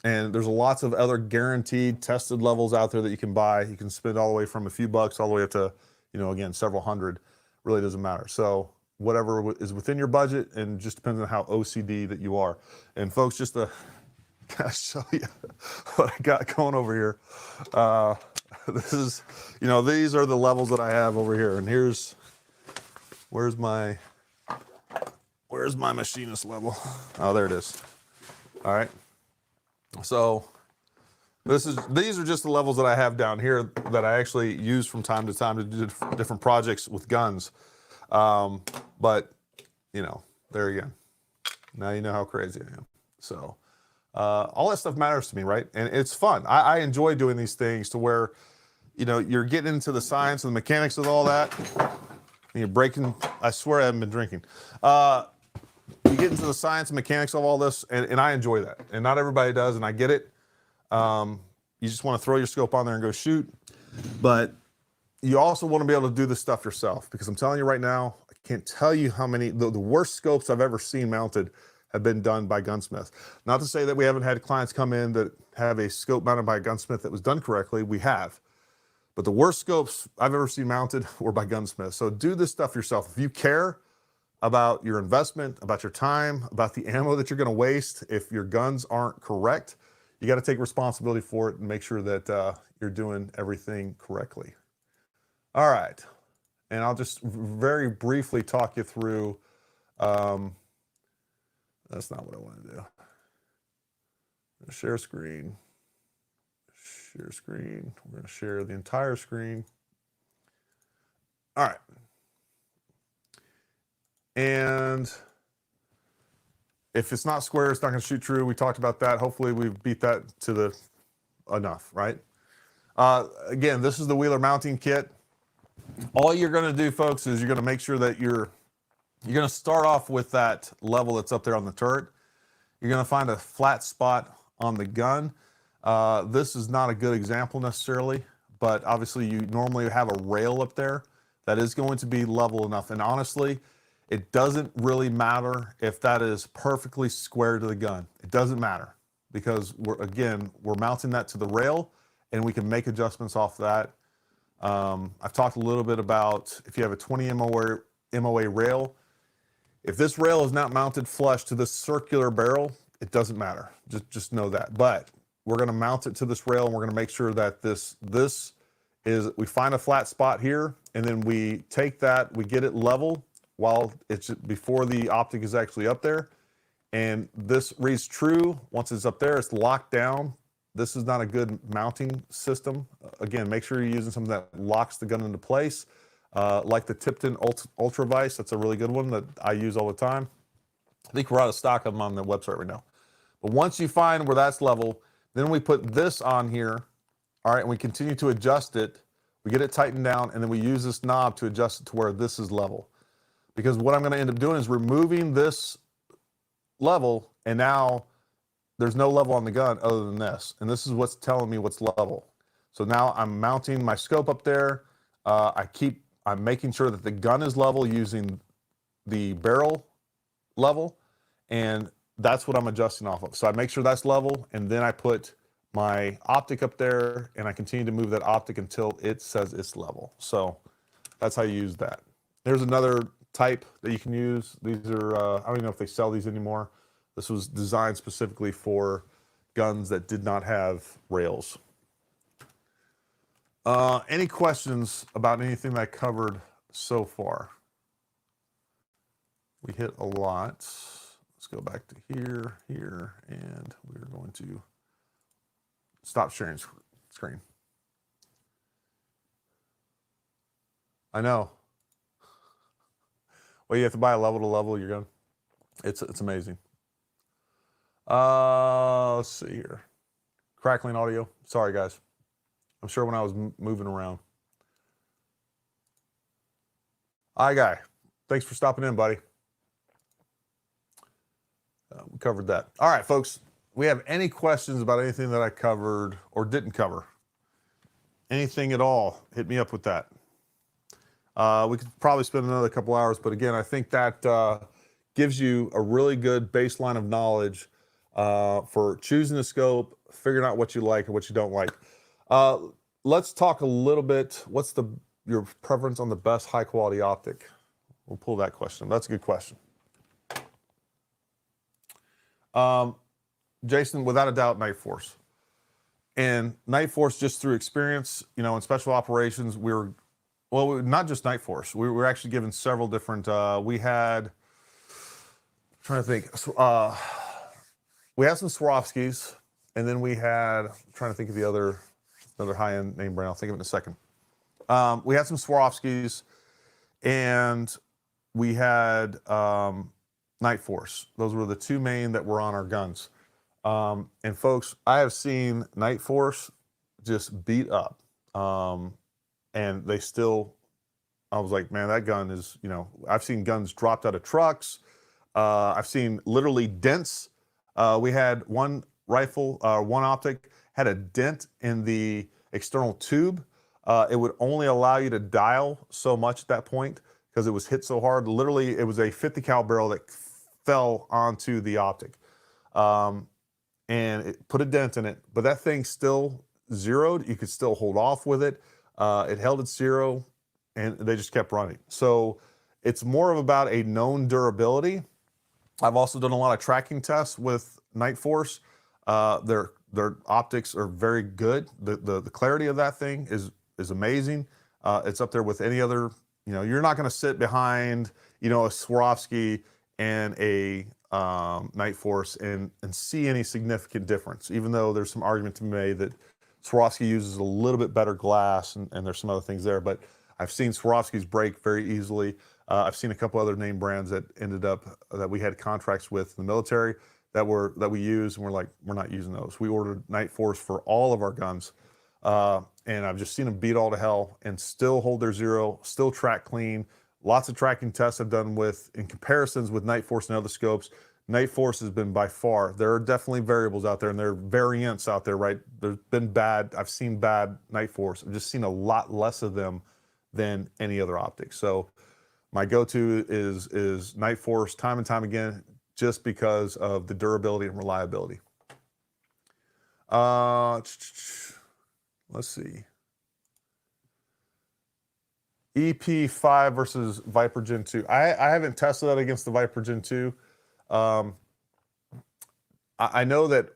And there's lots of other guaranteed tested levels out there that you can buy. You can spend all the way from a few bucks all the way up to, you know, again, several hundred. Really doesn't matter. So whatever is within your budget, and just depends on how OCD that you are. And folks, just to Gotta show you what I got going over here. This is, you know, these are the levels that I have over here. And where's my machinist level? Oh, there it is. All right. So these are just the levels that I have down here that I actually use from time to time to do different projects with guns. But, you know, there again. Now you know how crazy I am. So all that stuff matters to me, right? And it's fun. I enjoy doing these things to where, you know, you're getting into the science and the mechanics of all that. And you're breaking, I swear I haven't been drinking. You get into the science and mechanics of all this, and I enjoy that. And not everybody does, and I get it. You just want to throw your scope on there and go shoot. But you also want to be able to do this stuff yourself, because I'm telling you right now, I can't tell you how many, the worst scopes I've ever seen mounted have been done by gunsmiths. Not to say that we haven't had clients come in that have a scope mounted by a gunsmith that was done correctly. We have. But the worst scopes I've ever seen mounted were by gunsmiths. So do this stuff yourself. If you care about your investment, about your time, about the ammo that you're going to waste, if your guns aren't correct, you got to take responsibility for it and make sure that you're doing everything correctly. All right. And I'll just very briefly talk you through, that's not what I want to do. Share screen. Share screen. We're going to share the entire screen. All right. And if it's not square, it's not going to shoot true. We talked about that. Hopefully we beat that to the enough, right? Again, this is the Wheeler mounting kit. All you're going to do, folks, is you're going to make sure that you're going to start off with that level that's up there on the turret. You're going to find a flat spot on the gun. This is not a good example necessarily, but obviously you normally have a rail up there that is going to be level enough. And honestly, it doesn't really matter if that is perfectly square to the gun. It doesn't matter, because we're mounting that to the rail, and we can make adjustments off that. I've talked a little bit about if you have a 20 MOA rail, if this rail is not mounted flush to this circular barrel, it doesn't matter. Just know that. But we're going to mount it to this rail, and we're going to make sure that this is, we find a flat spot here, and then we take that, we get it level while it's before the optic is actually up there. And this reads true. Once it's up there, it's locked down. This is not a good mounting system. Again, make sure you're using something that locks the gun into place, like the Tipton Ultra Vice. That's a really good one that I use all the time. I think we're out of stock of them on the website right now. But once you find where that's level, then we put this on here, all right, and we continue to adjust it. We get it tightened down, and then we use this knob to adjust it to where this is level. Because what I'm going to end up doing is removing this level, and now there's no level on the gun other than this. And this is what's telling me what's level. So now I'm mounting my scope up there. I'm making sure that the gun is level using the barrel level, and that's what I'm adjusting off of. So I make sure that's level, and then I put my optic up there, and I continue to move that optic until it says it's level. So that's how you use that. There's another type that you can use. These are, I don't even know if they sell these anymore. This was designed specifically for guns that did not have rails. Any questions about anything that I covered so far? We hit a lot. Let's go back to here, and we're going to stop sharing screen. I know. Well, you have to buy a level to level your gun. It's amazing. Let's see here. Crackling audio. Sorry, guys. I'm sure when I was moving around. Hi, guy. Thanks for stopping in, buddy. We covered that. All right, folks. We have any questions about anything that I covered or didn't cover? Anything at all? Hit me up with that. We could probably spend another couple hours, but again, I think that gives you a really good baseline of knowledge for choosing a scope, figuring out what you like and what you don't like. Let's talk a little bit. What's your preference on the best high quality optic? We'll pull that question. That's a good question. Jason, without a doubt, Night Force. And Night Force, just through experience, you know, in special operations, not just Night Force. We were actually given several different. We had, trying to think, we had some Swarovskis, and then we had, trying to think of the other, another high-end name brand. I'll think of it in a second. We had some Swarovskis, and we had Night Force. Those were the two main that were on our guns. And folks, I have seen Night Force just beat up. And they still, I was like, man, that gun is, you know, I've seen guns dropped out of trucks. I've seen literally dents. We had one rifle, one optic had a dent in the external tube. It would only allow you to dial so much at that point because it was hit so hard. Literally, it was a 50 cal barrel that fell onto the optic. And it put a dent in it, but that thing still zeroed. You could still hold off with it. It held at zero, and they just kept running. So it's more of about a known durability. I've also done a lot of tracking tests with Night Force. Their optics are very good. The clarity of that thing is amazing. It's up there with any other. You know, you're not going to sit behind, you know, a Swarovski and a Night Force and see any significant difference, even though there's some argument to be made that Swarovski uses a little bit better glass and there's some other things there, but I've seen Swarovskis break very easily. I've seen a couple other name brands that ended up, that we had contracts with the military that we use, and we're like, we're not using those. We ordered Night Force for all of our guns, and I've just seen them beat all to hell and still hold their zero, still track clean. Lots of tracking tests I've done in comparisons with Night Force and other scopes. Night Force has been by far, there are definitely variables out there and there are variants out there, right? There's been I've seen bad Night Force. I've just seen a lot less of them than any other optic. So my go-to is Night Force time and time again, just because of the durability and reliability. Let's see. EP5 versus Viper Gen 2. I haven't tested that against the Viper Gen 2. I know that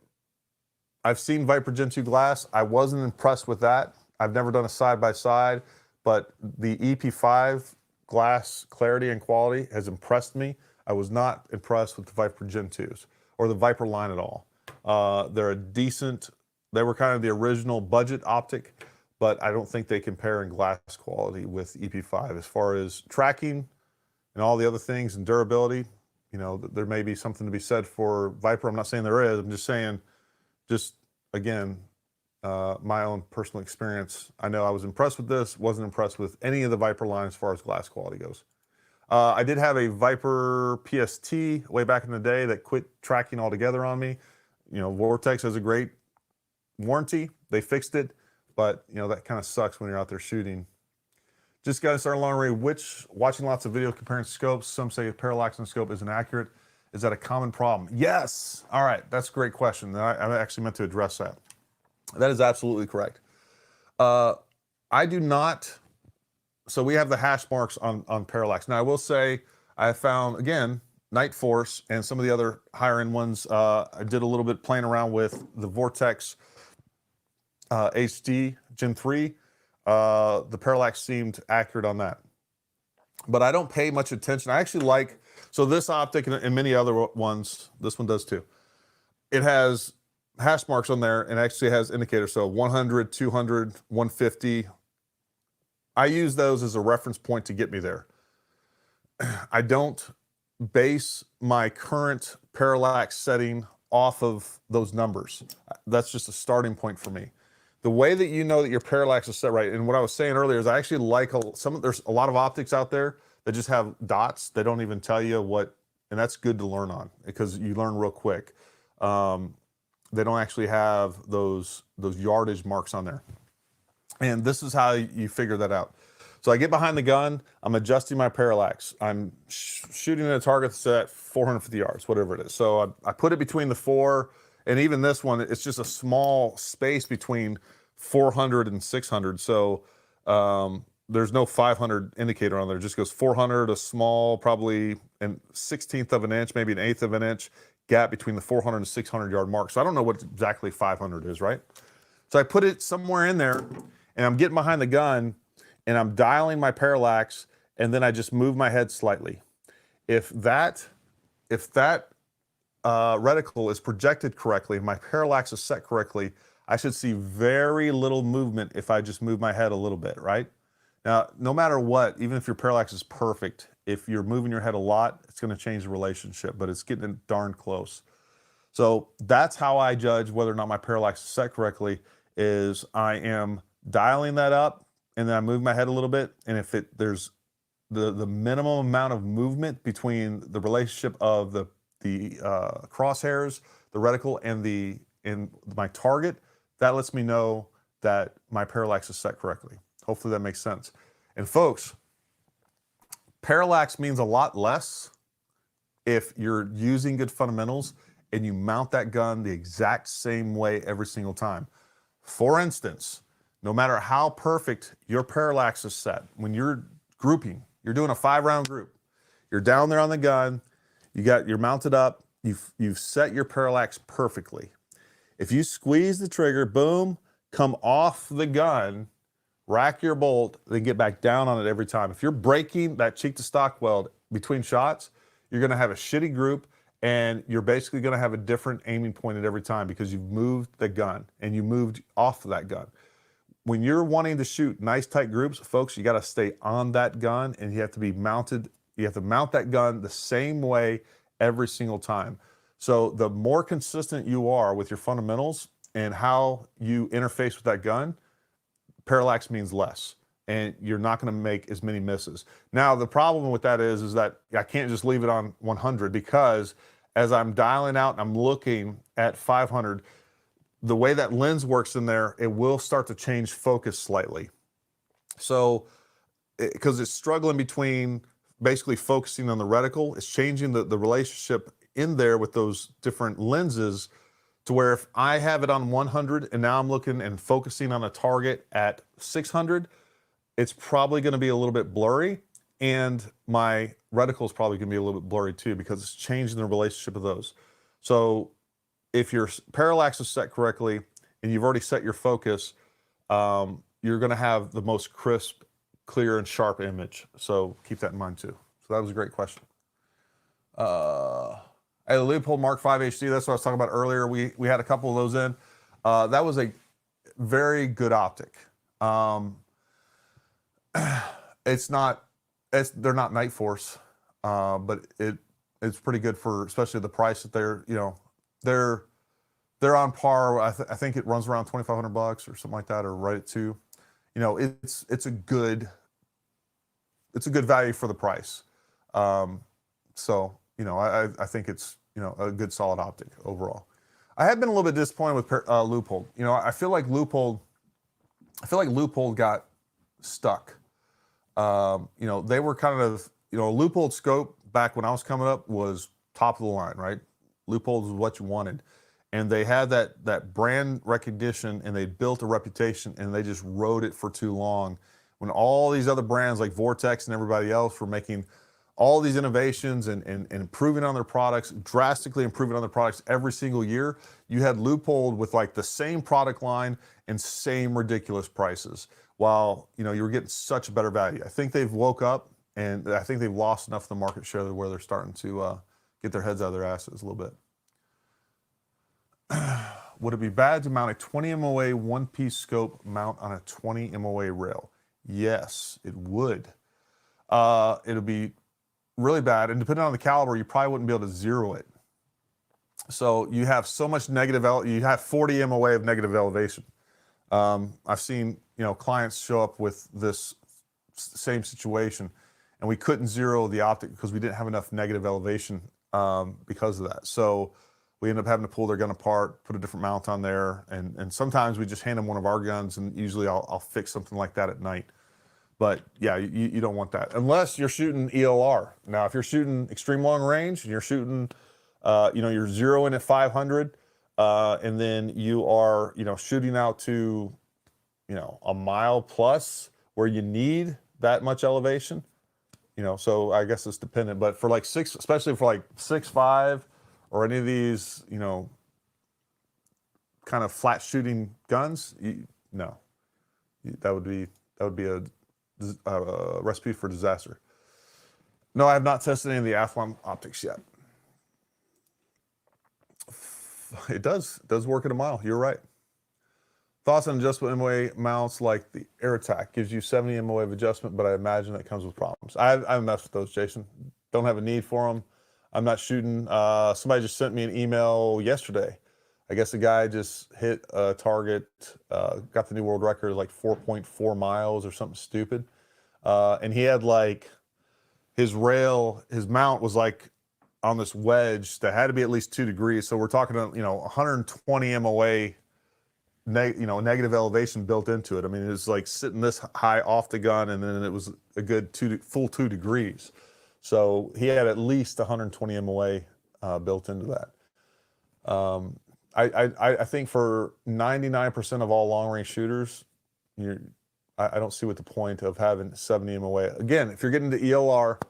I've seen Viper Gen 2 glass. I wasn't impressed with that. I've never done a side-by-side, but the EP5 glass clarity and quality has impressed me. I was not impressed with the Viper Gen 2s or the Viper line at all. They're a decent, they were kind of the original budget optic, but I don't think they compare in glass quality with EP5 as far as tracking and all the other things and durability. You know, there may be something to be said for Viper. I'm not saying there is. I'm just saying, again, my own personal experience. I know I was impressed with this, wasn't impressed with any of the Viper line as far as glass quality goes. I did have a Viper PST way back in the day that quit tracking altogether on me. You know, Vortex has a great warranty. They fixed it. But, you know, that kind of sucks when you're out there shooting. Just got to start long range. Watching lots of video comparing scopes. Some say parallax in scope isn't accurate. Is that a common problem? Yes. All right. That's a great question. I actually meant to address that. That is absolutely correct. I do not. So we have the hash marks on parallax. Now, I will say I found, again, Night Force and some of the other higher end ones. I did a little bit playing around with the Vortex HD Gen 3, the parallax seemed accurate on that. But I don't pay much attention. I actually like, so this optic and many other ones, this one does too. It has hash marks on there and actually has indicators. So 100, 200, 150. I use those as a reference point to get me there. I don't base my current parallax setting off of those numbers. That's just a starting point for me. The way that you know that your parallax is set right, and what I was saying earlier is I actually like there's a lot of optics out there that just have dots. They don't even tell you what, and that's good to learn on because you learn real quick. They don't actually have those yardage marks on there. And this is how you figure that out. So I get behind the gun, I'm adjusting my parallax. I'm shooting at a target that's at 450 yards, whatever it is. So I put it between the 4, and even this one, it's just a small space between 400 and 600. So there's no 500 indicator on there. It just goes 400, a small, probably an 1/16 of an inch, maybe an 1/8 of an inch. gap between the 400 and 600 yard mark. So I don't know what exactly 500 is, right? So I put it somewhere in there, and I'm getting behind the gun, and I'm dialing my parallax, and then I just move my head slightly. If that reticle is projected correctly, my parallax is set correctly, I should see very little movement if I just move my head a little bit, right? Now, no matter what, even if your parallax is perfect, if you're moving your head a lot, it's going to change the relationship, but it's getting darn close. So that's how I judge whether or not my parallax is set correctly, is I am dialing that up, and then I move my head a little bit, and if there's the minimum amount of movement between the relationship of the crosshairs, the reticle, and my target, that lets me know that my parallax is set correctly. Hopefully that makes sense. And folks, parallax means a lot less if you're using good fundamentals and you mount that gun the exact same way every single time. For instance, no matter how perfect your parallax is set, when you're grouping, you're doing a 5-round group, you're down there on the gun, you're mounted up, you've set your parallax perfectly. If you squeeze the trigger, boom, come off the gun, rack your bolt, then get back down on it every time. If you're breaking that cheek to stock weld between shots, you're gonna have a shitty group, and you're basically gonna have a different aiming point at every time because you've moved the gun and you moved off of that gun. When you're wanting to shoot nice tight groups, folks, you gotta stay on that gun, and you have to be mounted. You have to mount that gun the same way every single time. So the more consistent you are with your fundamentals and how you interface with that gun, parallax means less, and you're not going to make as many misses. Now, the problem with that is that I can't just leave it on 100, because as I'm dialing out and I'm looking at 500, the way that lens works in there, it will start to change focus slightly. So, because it's struggling between basically focusing on the reticle, it's changing the relationship in there with those different lenses, to where if I have it on 100 and now I'm looking and focusing on a target at 600, it's probably going to be a little bit blurry, and my reticle is probably going to be a little bit blurry too, because it's changing the relationship of those. So if your parallax is set correctly and you've already set your focus, you're going to have the most crisp, clear, and sharp image. So keep that in mind too. So that was a great question. Hey, the Loophole Mark 5 HD, that's what I was talking about earlier. We had a couple of those in. That was a very good optic. They're not Night Force, but it's pretty good for, especially the price that they're on par. I think it runs around $2,500 or something like that, or right at $2,000. It's a good value for the price. I think it's, a good solid optic overall. I have been a little bit disappointed with Loophole. I feel like Loophole got stuck. They were kind of, Loophole scope back when I was coming up was top of the line, right? Loophole was what you wanted. And they had that brand recognition, and they built a reputation, and they just rode it for too long. When all these other brands like Vortex and everybody else were making all these innovations and improving on their products, drastically improving on their products every single year, you had Loophole with like the same product line and same ridiculous prices, while you were getting such a better value. I think they've woke up, and I think they've lost enough of the market share where they're starting to get their heads out of their asses a little bit. Would it be bad to mount a 20 MOA one-piece scope mount on a 20 MOA rail? Yes, it would. It'll be really bad, and depending on the caliber, you probably wouldn't be able to zero it. So you have so much you have 40 MOA of negative elevation. I've seen clients show up with this same situation, and we couldn't zero the optic because we didn't have enough negative elevation because of that. So we end up having to pull their gun apart, put a different mount on there, and sometimes we just hand them one of our guns, and usually I'll fix something like that at night. But yeah, you don't want that unless you're shooting EOR. Now, if you're shooting extreme long range and you're shooting, you're zeroing at 500, and then you are, shooting out to, a mile plus where you need that much elevation, so I guess it's dependent. But for like especially for like 6.5 or any of these, you know, kind of flat shooting guns, no, that would be a recipe for disaster. No, I have not tested any of the Athlon optics yet. It does work at a mile. You're right. Thoughts on adjustable MOA mounts like the AirAttack gives you 70 MOA of adjustment, but I imagine that comes with problems. I haven't messed with those, Jason. Don't have a need for them. I'm not shooting. Somebody just sent me an email yesterday. I guess the guy just hit a target, got the new world record, like 4.4 miles or something stupid. And he had like his mount was like on this wedge that had to be at least 2 degrees. So we're talking, you know, 120 MOA, negative elevation built into it. I mean, it was like sitting this high off the gun, and then it was a good full 2 degrees. So he had at least 120 MOA built into that. I think for 99% of all long range shooters, I don't see what the point of having 70 MOA. Again, if you're getting to ELR,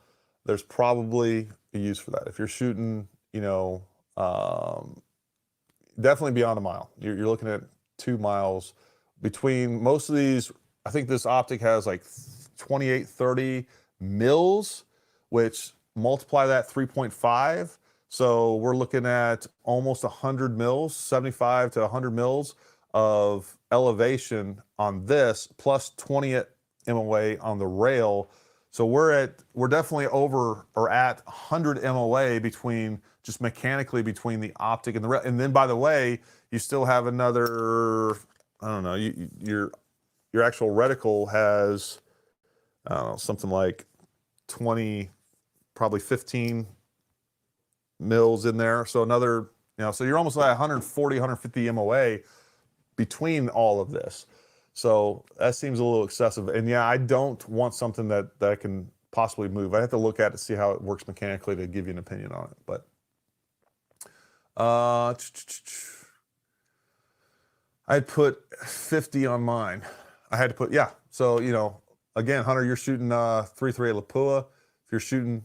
there's probably a use for that. If you're shooting, you know, definitely beyond a mile. You're looking at 2 miles between most of these. I think this optic has like 28, 30 mils, which multiply that 3.5. So we're looking at almost 100 mils, 75 to 100 mils of elevation on this, plus 20 MOA on the rail. So we're definitely over or at 100 MOA between, just mechanically between the optic and the rail. And then, by the way, you still have another, I don't know, your actual reticle has, I don't know, something like 20, probably 15 mils in there. So another, you know, so you're almost like 140, 150 MOA between all of this. So that seems a little excessive. And yeah, I don't want something that can possibly move. I have to look at it to see how it works mechanically to give you an opinion on it. But I'd put 50 on mine. I had to put, yeah. So, you know, again, Hunter, you're shooting 338 Lapua. If you're shooting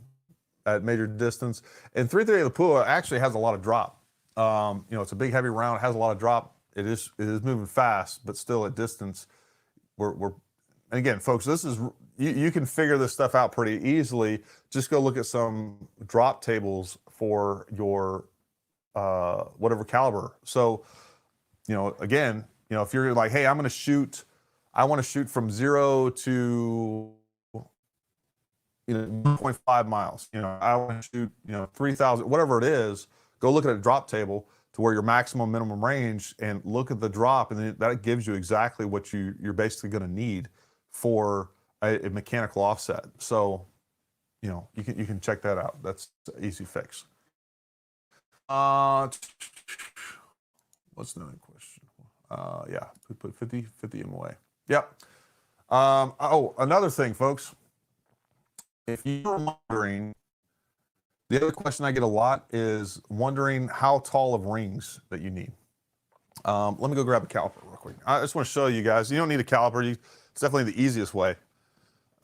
at major distance, and 338 Lapua actually has a lot of drop. You know, it's a big heavy round, it has a lot of drop. It is moving fast, but still at distance, and again, folks, this is, you can figure this stuff out pretty easily. Just go look at some drop tables for your whatever caliber. So, you know, again, you know, if you're like, hey, I want to shoot from 0 to, you know, 1.5 miles. You know, I want to shoot, you know, 3,000, whatever it is. Go look at a drop table to where your maximum minimum range, and look at the drop, and then that gives you exactly what you're basically going to need for a mechanical offset. So, you know, you can check that out. That's an easy fix. What's the other question? Yeah, we put 50 MOA. Yep. Oh, another thing, folks. If you're wondering, the other question I get a lot is wondering how tall of rings that you need. Let me go grab a caliper real quick. I just want to show you guys. You don't need a caliper. It's definitely the easiest way.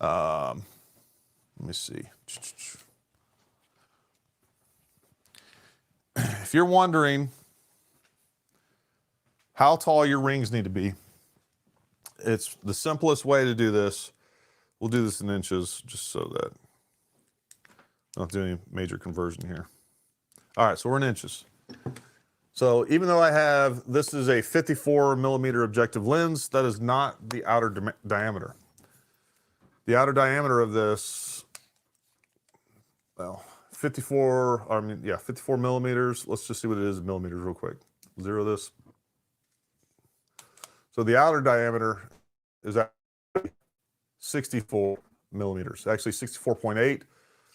Let me see. If you're wondering how tall your rings need to be, it's the simplest way to do this. We'll do this in inches just so that I don't do any major conversion here. All right, so we're in inches. So even though this is a 54 millimeter objective lens, that is not the outer diameter. The outer diameter of this, well, 54 millimeters. Let's just see what it is in millimeters real quick. Zero this. So the outer diameter is actually 64 millimeters, actually 64.8,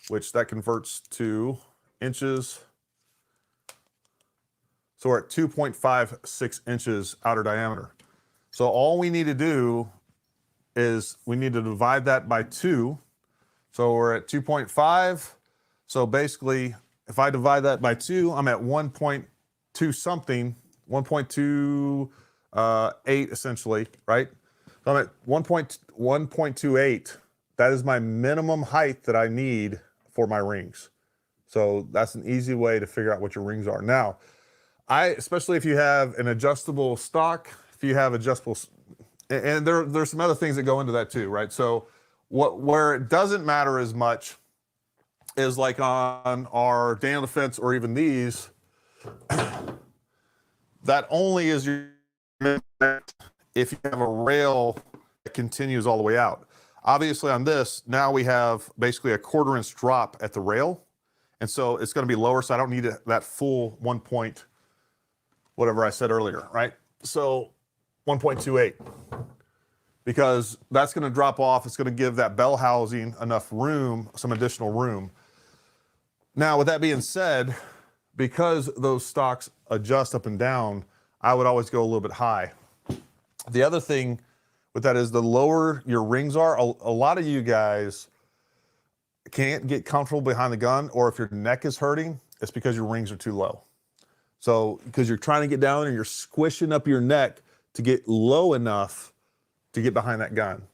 which that converts to inches. So we're at 2.56 inches outer diameter. So all we need to do is we need to divide that by 2. So we're at 2.5. So basically, if I divide that by 2, I'm at 1.2 something, 1.28 essentially, right? So I'm at 1.28. That is my minimum height that I need for my rings. So that's an easy way to figure out what your rings are. Now, especially if you have an adjustable stock, if you have adjustable, and there's some other things that go into that too, right? So where it doesn't matter as much is like on our Daniel Defense or even these, that only is your if you have a rail that continues all the way out. Obviously on this, now we have basically a 1/4 inch drop at the rail. And so it's going to be lower, so I don't need that full 1 point, whatever I said earlier, right? So 1.28, because that's going to drop off. It's going to give that bell housing enough room, some additional room. Now, with that being said, because those stocks adjust up and down, I would always go a little bit high. The other thing with that is the lower your rings are, a lot of you guys can't get comfortable behind the gun, or if your neck is hurting, it's because your rings are too low. So, because you're trying to get down and you're squishing up your neck to get low enough to get behind that gun.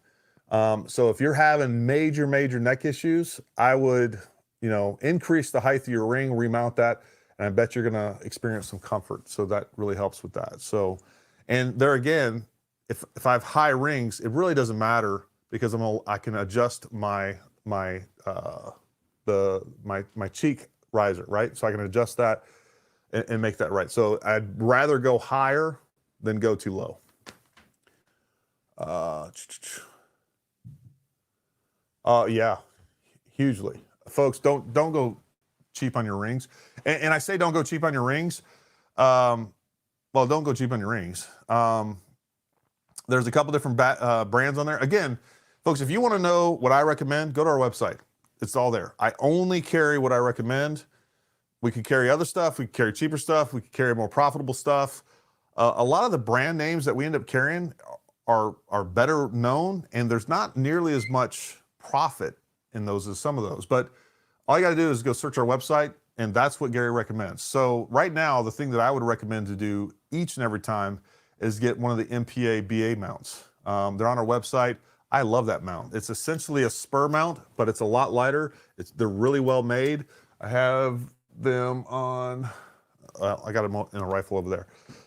So if you're having major neck issues, I would, increase the height of your ring, remount that, and I bet you're gonna experience some comfort. So that really helps with that. So, and there again, if I have high rings, it really doesn't matter because I can adjust my cheek riser, right? So I can adjust that and make that right. So I'd rather go higher than go too low. Yeah, hugely. Folks, don't go cheap on your rings. And I say don't go cheap on your rings. Well, don't go cheap on your rings. There's a couple different brands on there. Again, folks, if you want to know what I recommend, go to our website. It's all there. I only carry what I recommend. We could carry other stuff. We could carry cheaper stuff. We could carry more profitable stuff. A lot of the brand names that we end up carrying are better known, and there's not nearly as much profit in those as some of those. But all you got to do is go search our website, and that's what Gary recommends. So right now, the thing that I would recommend to do each and every time is get one of the MPA BA mounts. They're on our website. I love that mount. It's essentially a spur mount, but it's a lot lighter. They're really well made. I have them on, I got them in a rifle over there.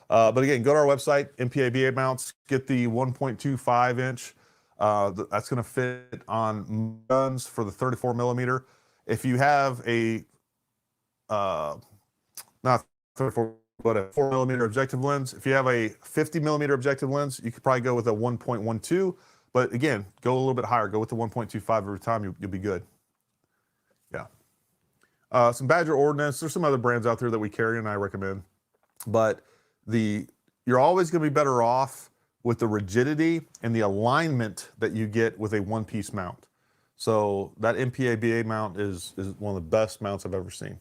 But again, go to our website, MPA BA mounts, get the 1.25 inch. That's gonna fit on guns for the 34 millimeter. If you have a, not 34, but a 4 millimeter objective lens, if you have a 50 millimeter objective lens, you could probably go with a 1.12. But again, go a little bit higher. Go with the 1.25 every time. You'll be good. Yeah. Some Badger Ordnance. There's some other brands out there that we carry and I recommend. But you're always going to be better off with the rigidity and the alignment that you get with a one-piece mount. So that MPA BA mount is one of the best mounts I've ever seen.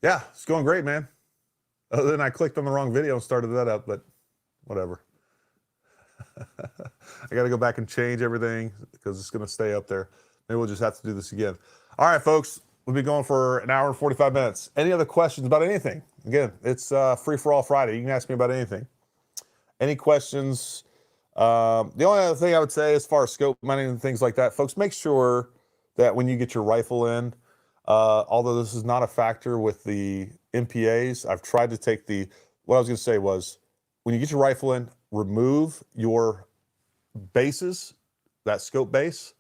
Yeah, it's going great, man. Other than I clicked on the wrong video and started that up, but whatever. I got to go back and change everything because it's going to stay up there. Maybe we'll just have to do this again. All right, folks, we'll be going for an hour and 45 minutes. Any other questions about anything? Again, it's free for all Friday. You can ask me about anything. Any questions? The only other thing I would say as far as scope mounting and things like that, folks, make sure that when you get your rifle in, although this is not a factor with the MPAs, I've tried to take what I was going to say was, when you get your rifle in, remove your bases, that scope base,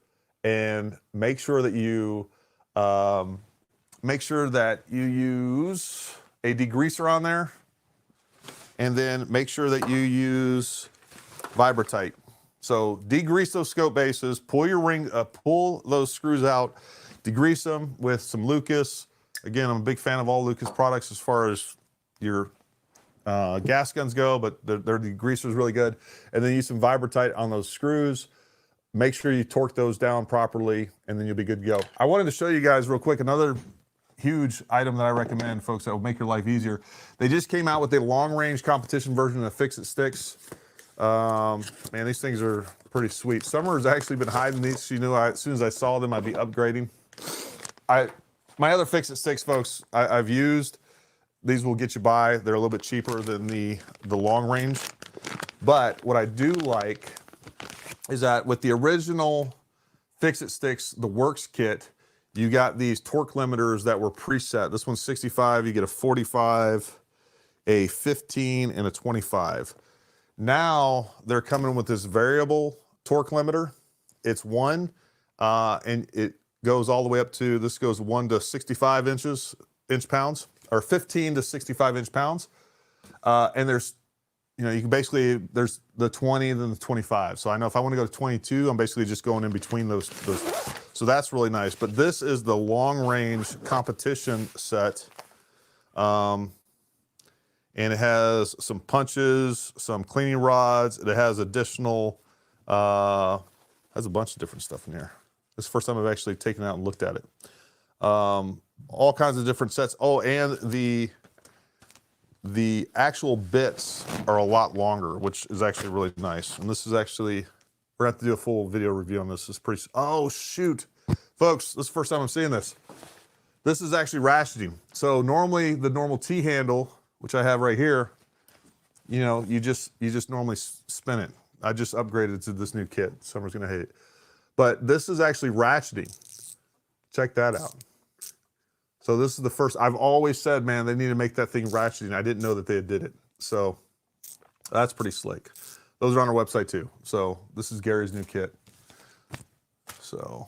and make sure that you use a degreaser on there, and then make sure that you use Vibratite. So degrease those scope bases, pull those screws out, degrease them with some Lucas. Again, I'm a big fan of all Lucas products as far as your gas guns go, but their degreaser is really good. And then use some Vibratite on those screws. Make sure you torque those down properly, and then you'll be good to go. I wanted to show you guys real quick another huge item that I recommend, folks, that will make your life easier. They just came out with a long-range competition version of the Fix-It Sticks. Man, these things are pretty sweet. Summer's actually been hiding these. She knew as soon as I saw them, I'd be upgrading. My other Fix-It Sticks, folks, I've used. These will get you by. They're a little bit cheaper than the long range. But what I do like is that with the original Fix-It Sticks, the Works kit, you got these torque limiters that were preset. This one's 65, you get a 45, a 15, and a 25. Now they're coming with this variable torque limiter. It's 1, and it goes all the way up to, this goes 1 to 65 inch pounds, or 15 to 65 inch pounds. And there's, you know, you can basically, there's the 20 and then the 25. So I know if I want to go to 22, I'm basically just going in between those. So that's really nice. But this is the long range competition set. And it has some punches, some cleaning rods. It has additional, has a bunch of different stuff in here. This is the first time I've actually taken it out and looked at it. All kinds of different sets. Oh, and the actual bits are a lot longer, which is actually really nice. And this is actually, we're gonna have to do a full video review on this. It's pretty, oh shoot. Folks, this is the first time I'm seeing this. This is actually ratcheting. So normally the normal T-handle, which I have right here, you know, you just normally spin it. I just upgraded to this new kit. Summer's gonna hate it. But this is actually ratcheting. Check that out. So this is the first, I've always said, man, they need to make that thing ratcheting. I didn't know that they did it. So that's pretty slick. Those are on our website too. So this is Gary's new kit. So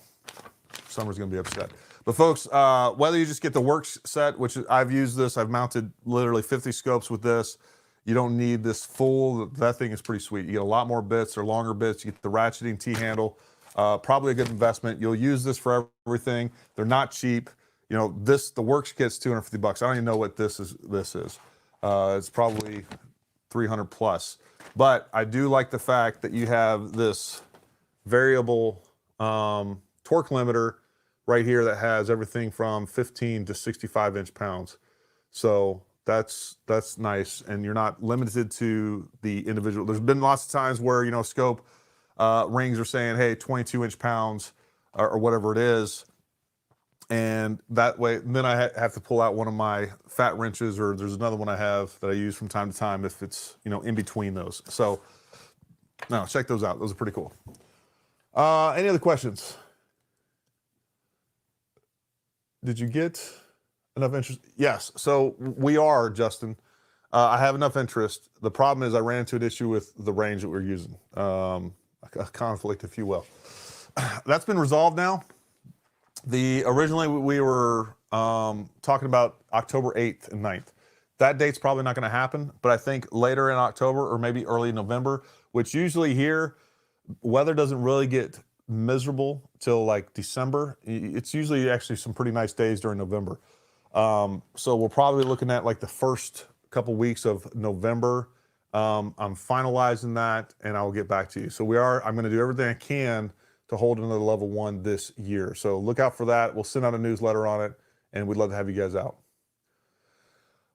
Summer's gonna be upset. But folks, whether you just get the Works set, which I've used this, I've mounted literally 50 scopes with this. You don't need this full, that thing is pretty sweet. You get a lot more bits, or longer bits. You get the ratcheting T-handle, probably a good investment. You'll use this for everything. They're not cheap. You know, the Works kit's $250. I don't even know what this is. It's probably 300 plus. But I do like the fact that you have this variable torque limiter right here that has everything from 15 to 65 inch pounds. So that's nice, and you're not limited to the individual. There's been lots of times where, you know, scope rings are saying, hey, 22 inch pounds or whatever it is. And that way, then I have to pull out one of my fat wrenches, or there's another one I have that I use from time to time if it's, you know, in between those. So, no, check those out. Those are pretty cool. Any other questions? Did you get enough interest? Yes. So we are, Justin. I have enough interest. The problem is I ran into an issue with the range that we're using. A conflict, if you will. That's been resolved now. Originally we were talking about October 8th and 9th. That date's probably not going to happen, but I think later in October or maybe early November, which usually here, weather doesn't really get miserable till like December. It's usually actually some pretty nice days during November. So we're probably looking at like the first couple weeks of November. I'm finalizing that and I will get back to you. So I'm going to do everything I can to hold another level 1 this year. So look out for that. We'll send out a newsletter on it, and we'd love to have you guys out.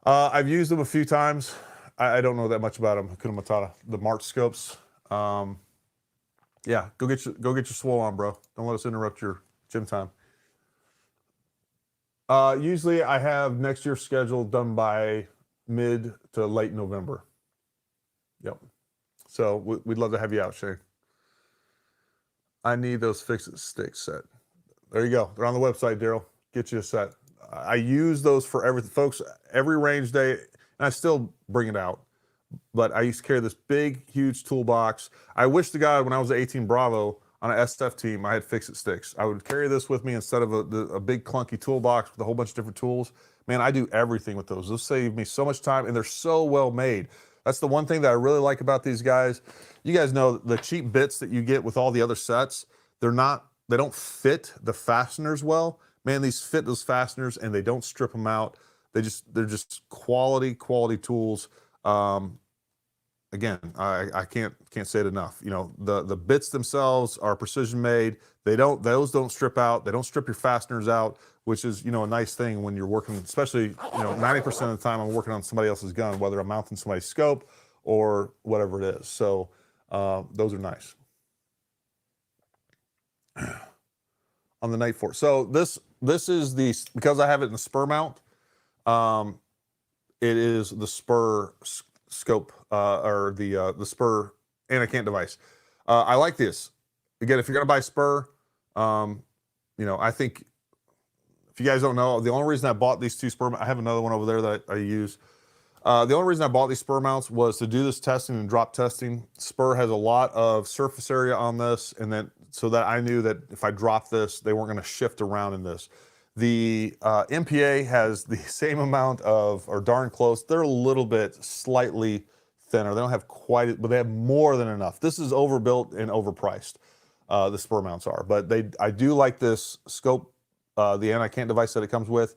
I've used them a few times. I don't know that much about them. Hakuna Matata. The March scopes. Yeah, go get your swole on, bro. Don't let us interrupt your gym time. Usually I have next year's schedule done by mid to late November. Yep. So we'd love to have you out, Shane. I need those Fix-It Sticks set. There you go. They're on the website, Daryl. Get you a set. I use those for everything. Folks, every range day, and I still bring it out, but I used to carry this big, huge toolbox. I wish to God when I was at 18 Bravo on an SF team, I had Fix-It Sticks. I would carry this with me instead of a big clunky toolbox with a whole bunch of different tools. Man, I do everything with those. Those save me so much time, and they're so well made. That's the one thing that I really like about these guys. You guys know the cheap bits that you get with all the other sets, they don't fit the fasteners well. Man, these fit those fasteners and they don't strip them out. They're just quality tools. Again, I can't say it enough. You know, the bits themselves are precision made. Those don't strip out. They don't strip your fasteners out, which is, you know, a nice thing when you're working, especially, you know, 90% of the time I'm working on somebody else's gun, whether I'm mounting somebody's scope or whatever it is. So those are nice. On the Night Force. So this is because I have it in the spur mount, it is the spur scope or the spur anti-cant device. I like this. again, if you're going to buy Spur, you know, I think if you guys don't know, the only reason I bought these two Spur, I have another one over there that I use. The only reason I bought these Spur mounts was to do this testing and drop testing. Spur has a lot of surface area on this, and then so that I knew that if I dropped this, they weren't going to shift around in this. The MPA has the same amount of, or darn close. They're a little bit slightly thinner. They don't have quite, but they have more than enough. This is overbuilt and overpriced. The Spur mounts are, but I do like this scope, the anti-cant device that it comes with.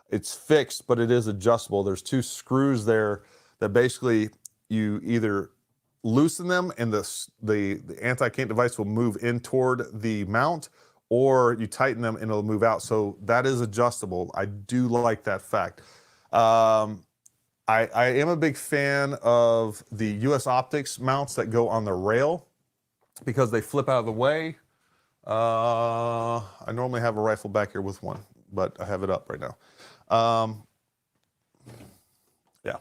It's fixed, but it is adjustable. There's two screws there that basically you either loosen them and the anti-cant device will move in toward the mount, or you tighten them and it'll move out. So that is adjustable. I do like that fact. I am a big fan of the US Optics mounts that go on the rail because they flip out of the way. I normally have a rifle back here with one, but I have it up right now. Yeah.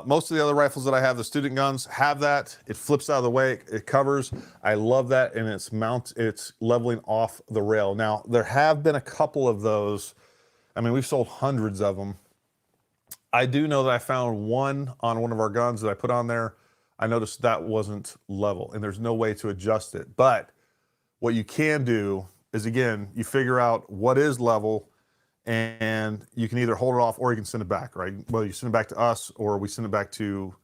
Most of the other rifles that I have, the student guns, have that. It flips out of the way, it covers. I love that, and it's leveling off the rail. Now, there have been a couple of those. I mean, we've sold hundreds of them. I do know that I found one on one of our guns that I put on there. I noticed that wasn't level, and there's no way to adjust it. But what you can do is, again, you figure out what is level, and you can either hold it off or you can send it back, right? Well, you send it back to us, or we send it back to,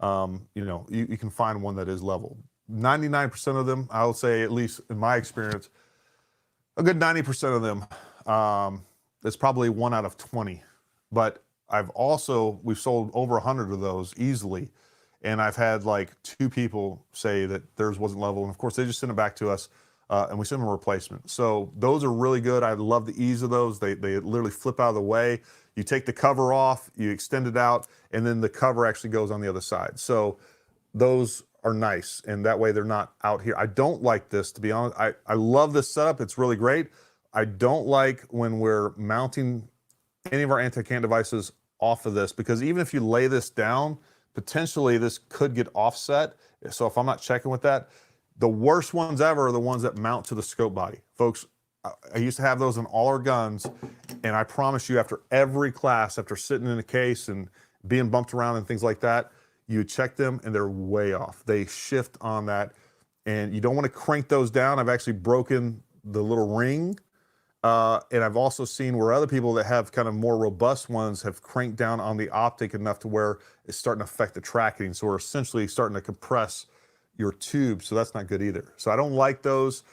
you know, you can find one that is level. 99% of them, I would say, at least in my experience, a good 90% of them, it's probably 1 out of 20. But we've sold over 100 of those easily. And I've had like 2 people say that theirs wasn't level. And of course, they just send it back to us. And we send them a replacement. So those are really good. I love the ease of those. They literally flip out of the way. You take the cover off, you extend it out, and then the cover actually goes on the other side. So those are nice, and that way they're not out here. I don't like this, to be honest. I love this setup. It's really great. I don't like when we're mounting any of our anti-cant devices off of this, because even if you lay this down, potentially this could get offset. So if I'm not checking with that, the worst ones ever are the ones that mount to the scope body. Folks, I used to have those in all our guns, and I promise you, after every class, after sitting in a case and being bumped around and things like that, you check them and they're way off. They shift on that, and you don't want to crank those down. I've actually broken the little ring, and I've also seen where other people that have kind of more robust ones have cranked down on the optic enough to where it's starting to affect the tracking. So we're essentially starting to compress your tube, so that's not good either. So I don't like those.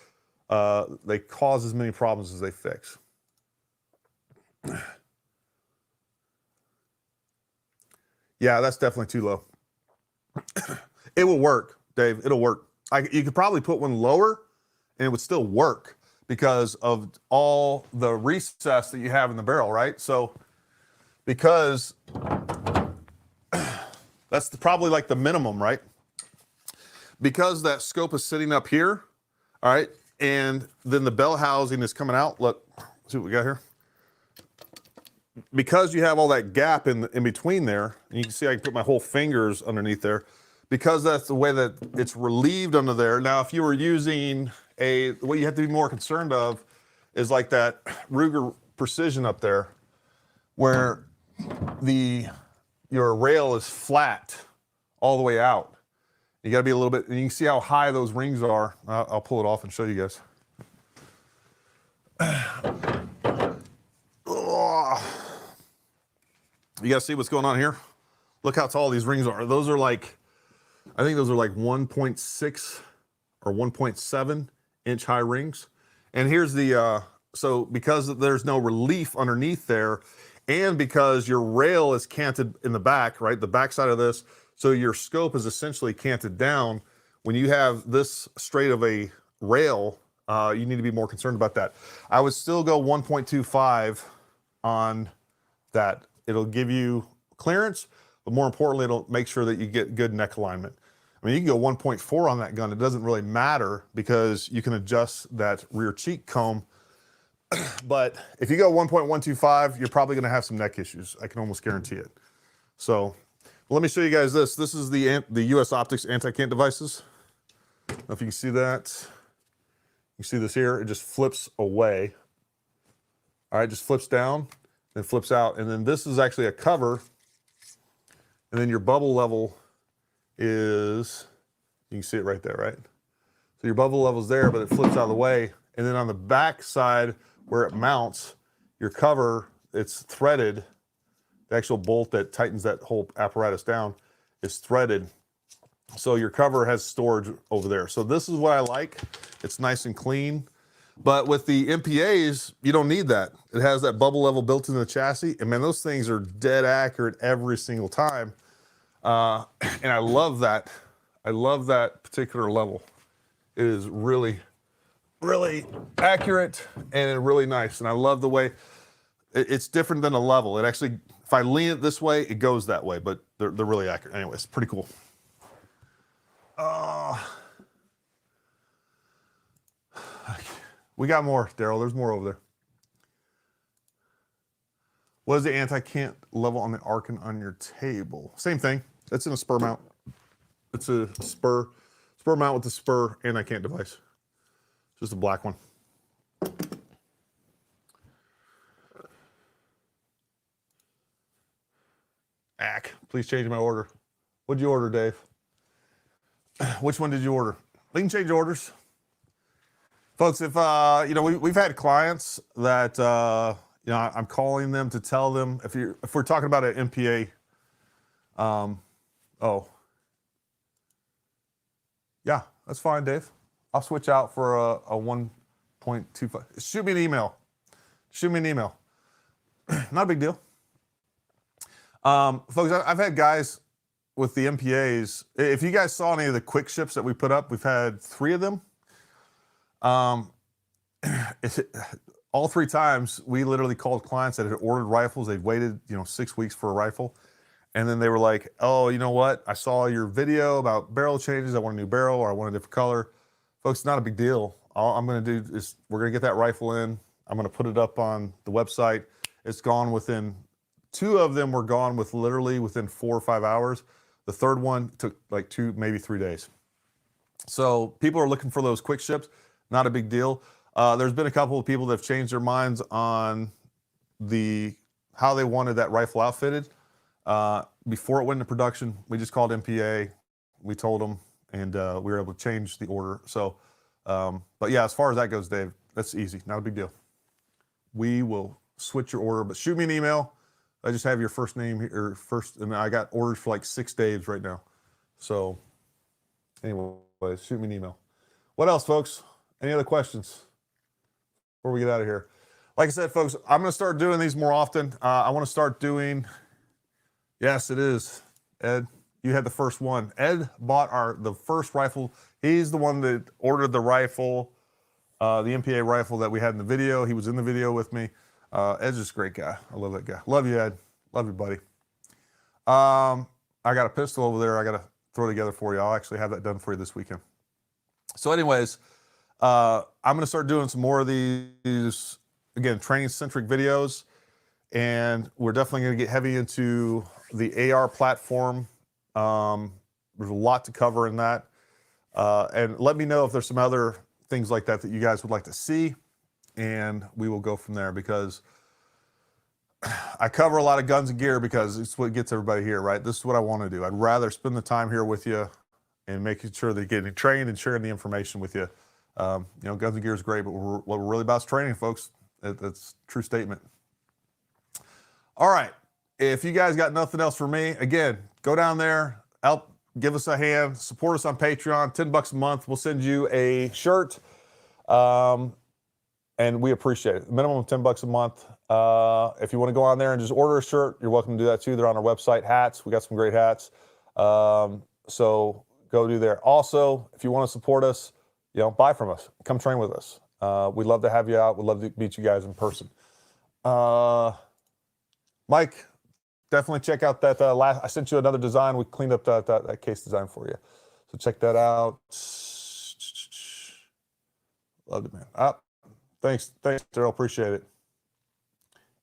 They cause as many problems as they fix. Yeah, that's definitely too low. It will work, Dave. It'll work. You could probably put one lower and it would still work because of all the recess that you have in the barrel, right? So because that's probably like the minimum, right? Because that scope is sitting up here, all right, and then the bell housing is coming out. Look, see what we got here. Because you have all that gap in between there, and you can see I can put my whole fingers underneath there, because that's the way that it's relieved under there. Now, if you were using what you have to be more concerned of is like that Ruger Precision up there, where your rail is flat all the way out. You got to be a little bit, and you can see how high those rings are. I'll pull it off and show you guys. You guys see what's going on here? Look how tall these rings are. Those are like, I think those are like 1.6 or 1.7 inch high rings. And here's the, so because there's no relief underneath there, and because your rail is canted in the back, right? The back side of this, so your scope is essentially canted down. When you have this straight of a rail, you need to be more concerned about that. I would still go 1.25 on that. It'll give you clearance, but more importantly, it'll make sure that you get good neck alignment. I mean, you can go 1.4 on that gun. It doesn't really matter because you can adjust that rear cheek comb. But if you go 1.125, you're probably going to have some neck issues. I can almost guarantee it. So let me show you guys this. This is the US Optics anti-cant devices. I don't know if you can see that. You see this here? It just flips away. All right, just flips down, then flips out. And then this is actually a cover. And then your bubble level is, you can see it right there, right? So your bubble level's there, but it flips out of the way. And then on the back side where it mounts, your cover, it's threaded. The actual bolt that tightens that whole apparatus down is threaded. So your cover has storage over there. So this is what I like. It's nice and clean. But with the MPAs, you don't need that. It has that bubble level built into the chassis. And man, those things are dead accurate every single time. And I love that. I love that particular level. It is really, really accurate and really nice. And I love the way it's different than a level. It actually, if I lean it this way, it goes that way, but they're really accurate. Anyway, it's pretty cool. We got more, Daryl. There's more over there. What is the anti-cant level on the Arkin on your table? Same thing. That's in a spur mount. It's a spur mount with the spur anti-cant device. Just a black one. Please change my order. What'd you order, Dave? Which one did you order? We can change orders. Folks, if, you know, we've had clients that, you know, I'm calling them to tell them, if we're talking about an MPA, oh, yeah, that's fine, Dave. I'll switch out for a 1.25. Shoot me an email. Shoot me an email. Not a big deal. Folks, I've had guys with the MPAs. If you guys saw any of the quick ships that we put up, we've had 3 of them. All 3 times we literally called clients that had ordered rifles. They'd waited, you know, 6 weeks for a rifle. And then they were like, oh, you know what? I saw your video about barrel changes. I want a new barrel or I want a different color. Folks, it's not a big deal. All I'm going to do is we're going to get that rifle in. I'm going to put it up on the website. It's gone within, 2 of them were gone with literally within 4 or 5 hours. The third one took like 2, maybe 3 days. So people are looking for those quick ships. Not a big deal. There's been a couple of people that have changed their minds on how they wanted that rifle outfitted. Before it went into production, we just called MPA. We told them, and we were able to change the order. So, but yeah, as far as that goes, Dave, that's easy. Not a big deal. We will switch your order, but shoot me an email. I just have your first name here, and I got orders for like 6 Daves right now. So anyway, shoot me an email. What else, folks? Any other questions before we get out of here? Like I said, folks, I'm going to start doing these more often. I want to start doing, yes, it is. Ed, you had the first one. Ed bought the first rifle. He's the one that ordered the rifle, the MPA rifle that we had in the video. He was in the video with me. Ed's just a great guy. I love that guy. Love you, Ed. Love you, buddy. I got a pistol over there I got to throw together for you. I'll actually have that done for you this weekend. So anyways, I'm going to start doing some more of these, again, training-centric videos. And we're definitely going to get heavy into the AR platform. There's a lot to cover in that. And let me know if there's some other things like that you guys would like to see. And we will go from there, because I cover a lot of guns and gear because it's what gets everybody here, right? This is what I want to do. I'd rather spend the time here with you and making sure they're getting trained and sharing the information with you. You know, guns and gear is great, but what we're really about is training, folks. That's a true statement. All right. If you guys got nothing else for me, again, go down there, help give us a hand, support us on Patreon, $10 a month. We'll send you a shirt. And we appreciate it. Minimum of $10 a month. If you want to go on there and just order a shirt, you're welcome to do that too. They're on our website. Hats, we got some great hats. So go do there. Also, if you want to support us, you know, buy from us. Come train with us. We'd love to have you out. We'd love to meet you guys in person. Mike, definitely check out that I sent you another design. We cleaned up that case design for you. So check that out. Loved it, man. Thanks, Daryl. Appreciate it.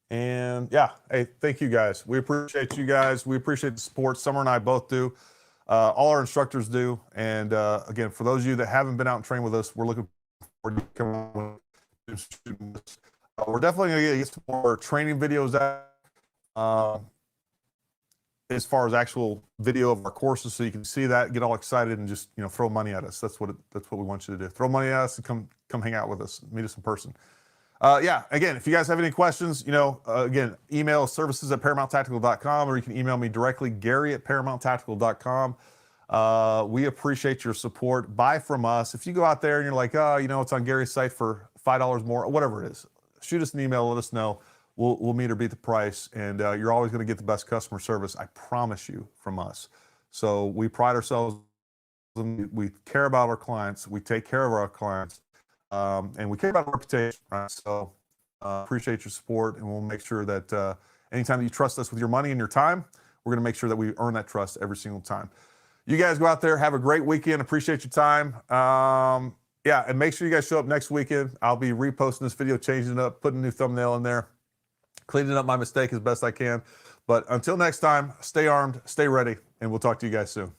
And yeah, hey, thank you guys. We appreciate you guys. We appreciate the support. Summer and I both do. All our instructors do. And again, for those of you that haven't been out and trained with us, we're looking or you come on with students. We're definitely going to get some more training videos out as far as actual video of our courses, so you can see that, get all excited, and just throw money at us. That's what we want you to do. Throw money at us and come hang out with us, meet us in person. Yeah, again, if you guys have any questions, again, email services@ParamountTactical.com, or you can email me directly, Gary@ParamountTactical.com. We appreciate your support. Buy from us. If you go out there and you're like, oh, it's on Gary's site for $5 more, whatever it is, shoot us an email, let us know. We'll meet or beat the price, and you're always going to get the best customer service, I promise you, from us. So we pride ourselves, we care about our clients, we take care of our clients, and we care about our reputation, right? So appreciate your support, and we'll make sure that anytime that you trust us with your money and your time, we're going to make sure that we earn that trust every single time. You guys go out there, have a great weekend. Appreciate your time. Yeah, and make sure you guys show up next weekend. I'll be reposting this video, changing it up, putting a new thumbnail in there, cleaning up my mistake as best I can. But until next time, stay armed, stay ready, and we'll talk to you guys soon.